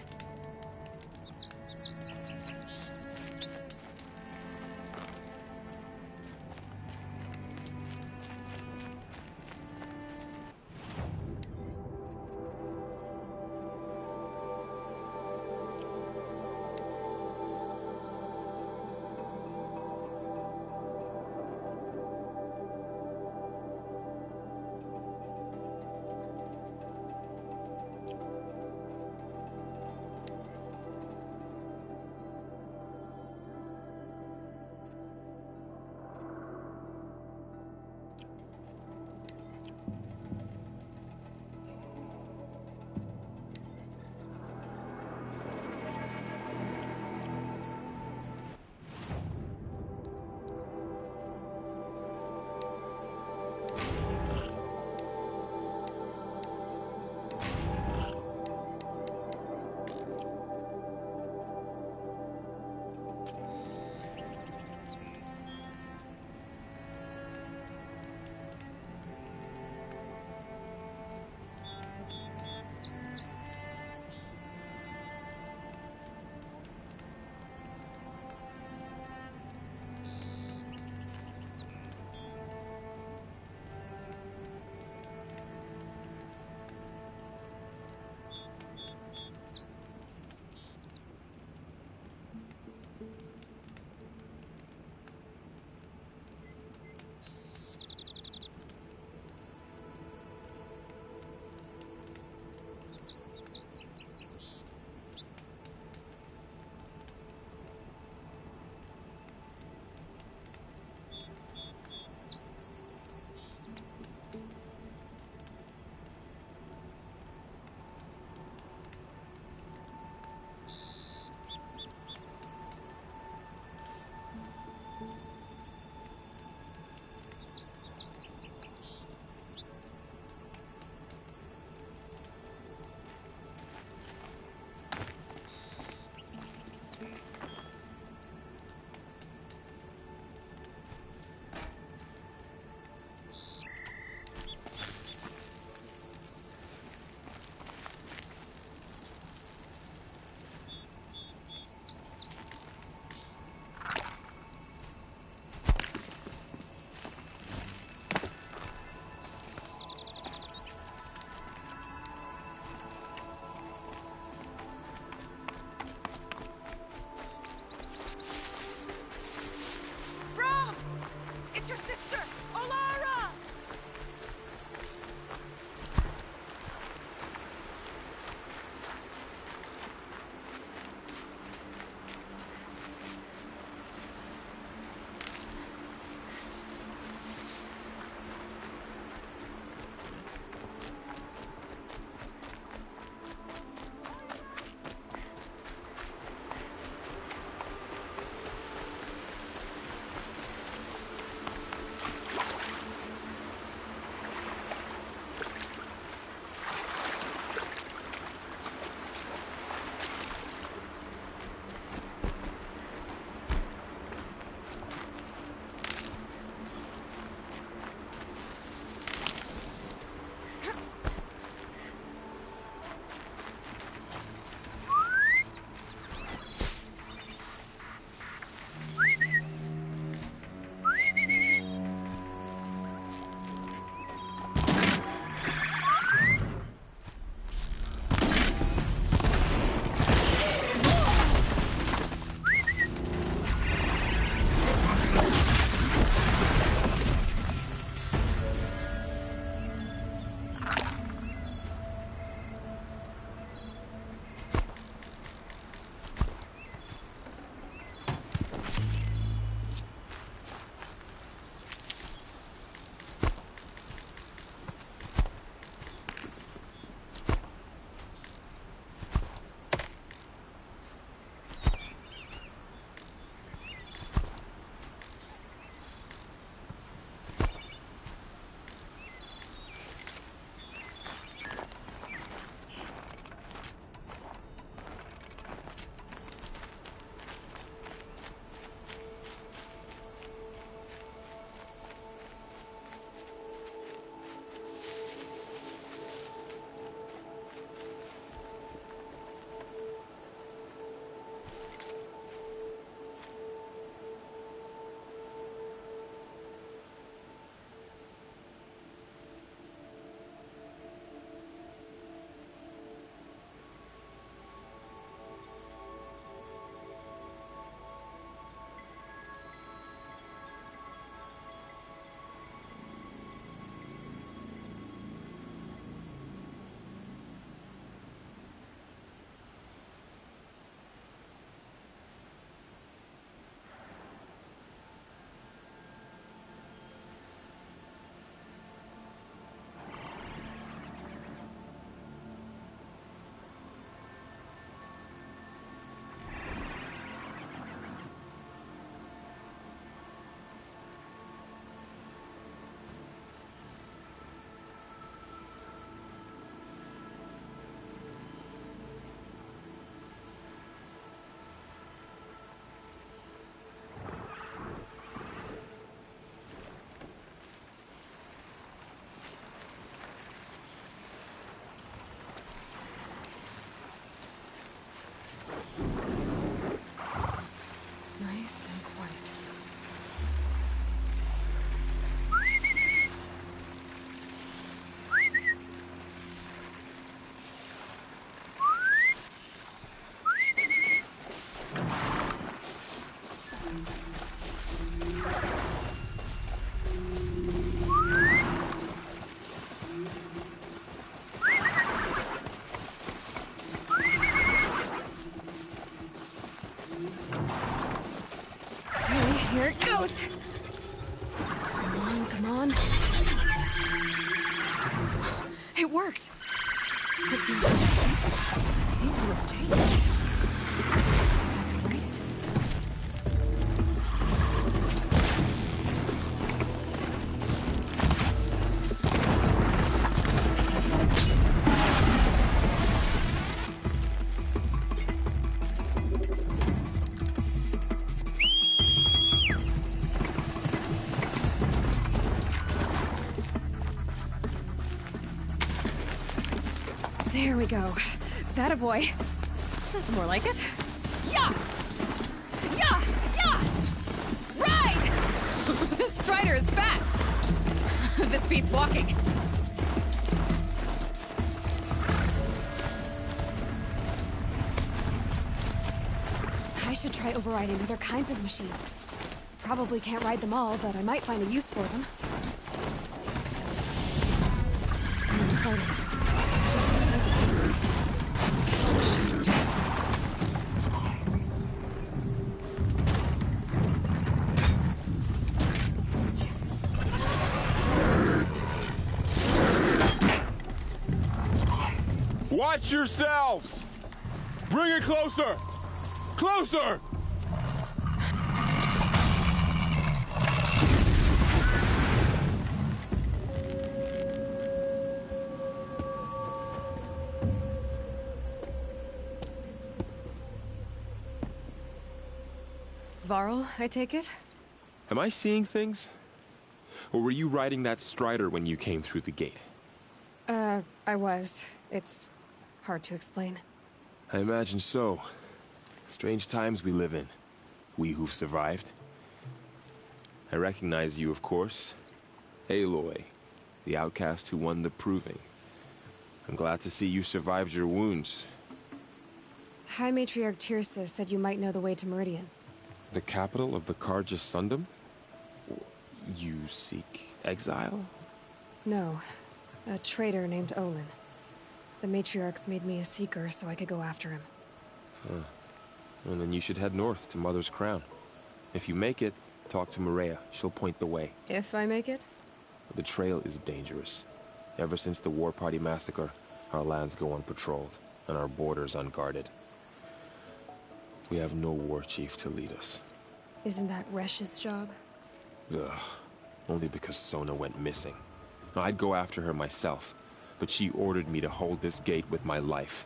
[SPEAKER 1] Here it goes! Come on, come on. It worked! It's not... It seems almost changed. I can write it. There we go. That a boy. That's more like it. Yeah! Yeah! Yeah! Ride! This Strider is fast! This beats walking. I should try overriding other kinds of machines. Probably can't ride them all, but I might find a use for them. Someone's floating. Just outside the fence.
[SPEAKER 9] Watch yourselves! Bring it closer! Closer!
[SPEAKER 1] Varl, I take it?
[SPEAKER 6] Am I seeing things? Or were you riding that Strider when you came through the gate?
[SPEAKER 1] I was. It's hard to explain.
[SPEAKER 6] I imagine so. Strange times we live in. We who've survived. I recognize you, of course. Aloy, the outcast who won the Proving. I'm glad to see you survived your wounds.
[SPEAKER 1] High Matriarch Tirsa said you might know the way to Meridian.
[SPEAKER 6] The capital of the Carja Sundom? You seek exile?
[SPEAKER 1] No. A traitor named Olin. The Matriarchs made me a seeker so I could go after him.
[SPEAKER 6] Huh. Well, then you should head north to Mother's Crown. If you make it, talk to Maria. She'll point the way.
[SPEAKER 1] If I make it?
[SPEAKER 6] The trail is dangerous. Ever since the War Party massacre, our lands go unpatrolled, and our borders unguarded. We have no war chief to lead us.
[SPEAKER 1] Isn't that Resh's job?
[SPEAKER 6] Ugh. Only because Sona went missing. I'd go after her myself, but she ordered me to hold this gate with my life.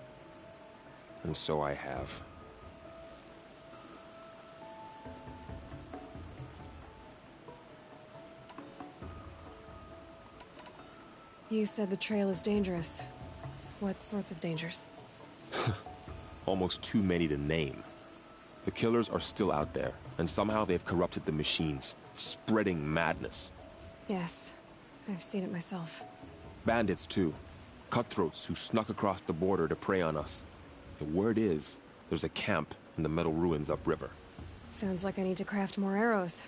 [SPEAKER 6] And so I have.
[SPEAKER 1] You said the trail is dangerous. What sorts of dangers?
[SPEAKER 6] Almost too many to name. The killers are still out there, and somehow they've corrupted the machines, spreading madness.
[SPEAKER 1] Yes, I've seen it myself.
[SPEAKER 6] Bandits, too. Cutthroats who snuck across the border to prey on us. The word is, there's a camp in the metal ruins upriver.
[SPEAKER 1] Sounds like I need to craft more arrows.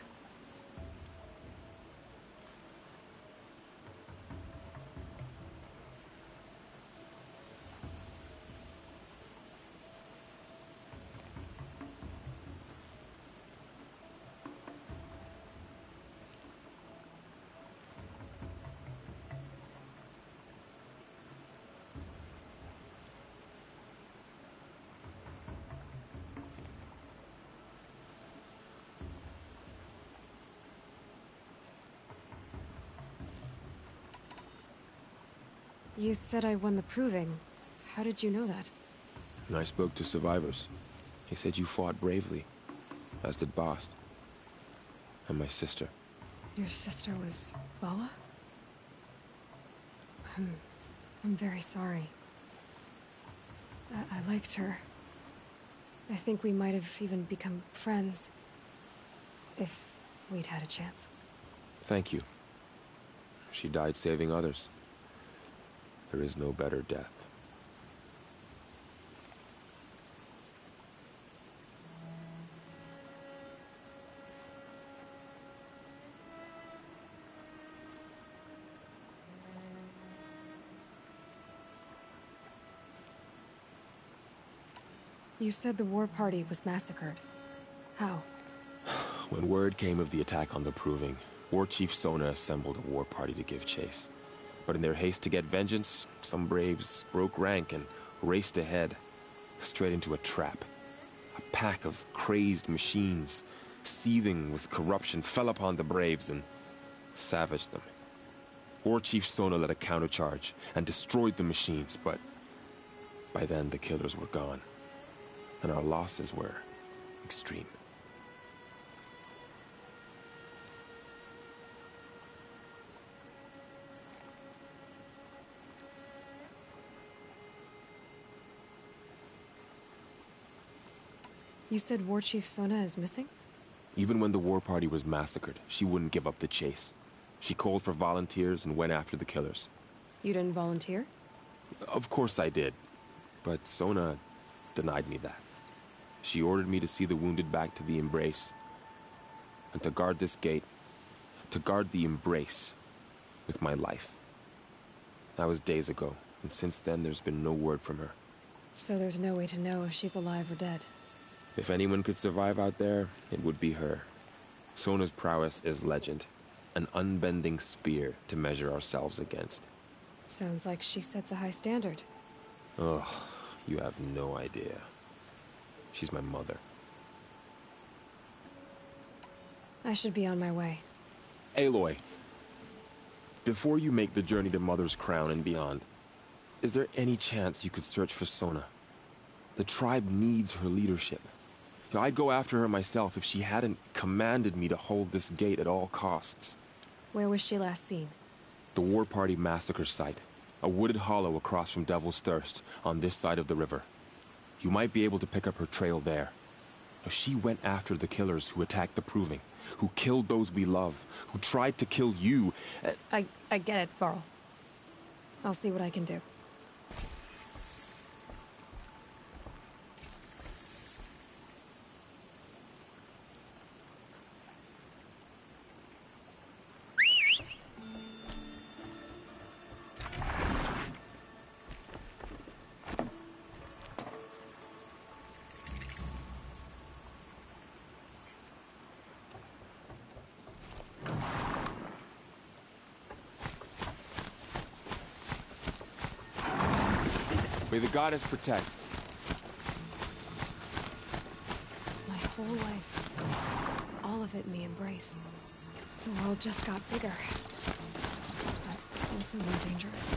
[SPEAKER 1] You said I won the Proving. How did you know that?
[SPEAKER 6] And I spoke to survivors. They said you fought bravely, as did Bast. And my sister.
[SPEAKER 1] Your sister was Vala? I'm very sorry. I liked her. I think we might have even become friends. If we'd had a chance.
[SPEAKER 6] Thank you. She died saving others. There is no better death.
[SPEAKER 1] You said the war party was massacred. How?
[SPEAKER 6] When word came of the attack on the Proving, War Chief Sona assembled a war party to give chase. But in their haste to get vengeance, some braves broke rank and raced ahead, straight into a trap. A pack of crazed machines, seething with corruption, fell upon the braves and savaged them. War Chief Sona led a countercharge and destroyed the machines, but by then the killers were gone, and our losses were extreme.
[SPEAKER 1] You said War Chief Sona is missing?
[SPEAKER 6] Even when the war party was massacred, she wouldn't give up the chase. She called for volunteers and went after the killers.
[SPEAKER 1] You didn't volunteer?
[SPEAKER 6] Of course I did, but Sona denied me that. She ordered me to see the wounded back to the Embrace, and to guard this gate, to guard the Embrace with my life. That was days ago, and since then there's been no word from her.
[SPEAKER 1] So there's no way to know if she's alive or dead.
[SPEAKER 6] If anyone could survive out there, it would be her. Sona's prowess is legend, an unbending spear to measure ourselves against.
[SPEAKER 1] Sounds like she sets a high standard.
[SPEAKER 6] Oh, you have no idea. She's my mother.
[SPEAKER 1] I should be on my way.
[SPEAKER 6] Aloy, before you make the journey to Mother's Crown and beyond, is there any chance you could search for Sona? The tribe needs her leadership. I'd go after her myself if she hadn't commanded me to hold this gate at all costs.
[SPEAKER 1] Where was she last seen?
[SPEAKER 6] The War Party massacre site. A wooded hollow across from Devil's Thirst, on this side of the river. You might be able to pick up her trail there. Now, she went after the killers who attacked the Proving, who killed those we love, who tried to kill you.
[SPEAKER 1] I get it, Varl. I'll see what I can do.
[SPEAKER 6] May the goddess protect.
[SPEAKER 1] My whole life. All of it in the Embrace. The world just got bigger. But also more dangerous.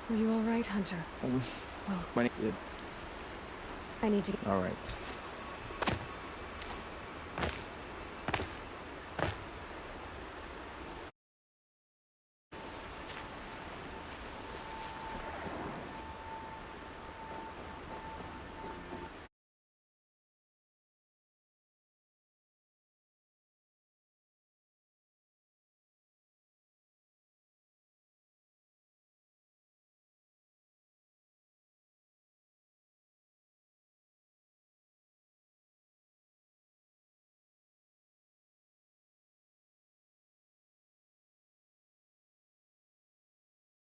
[SPEAKER 1] Are you all right, Hunter? Well,
[SPEAKER 16] My name is...
[SPEAKER 1] I need to get...
[SPEAKER 16] All right.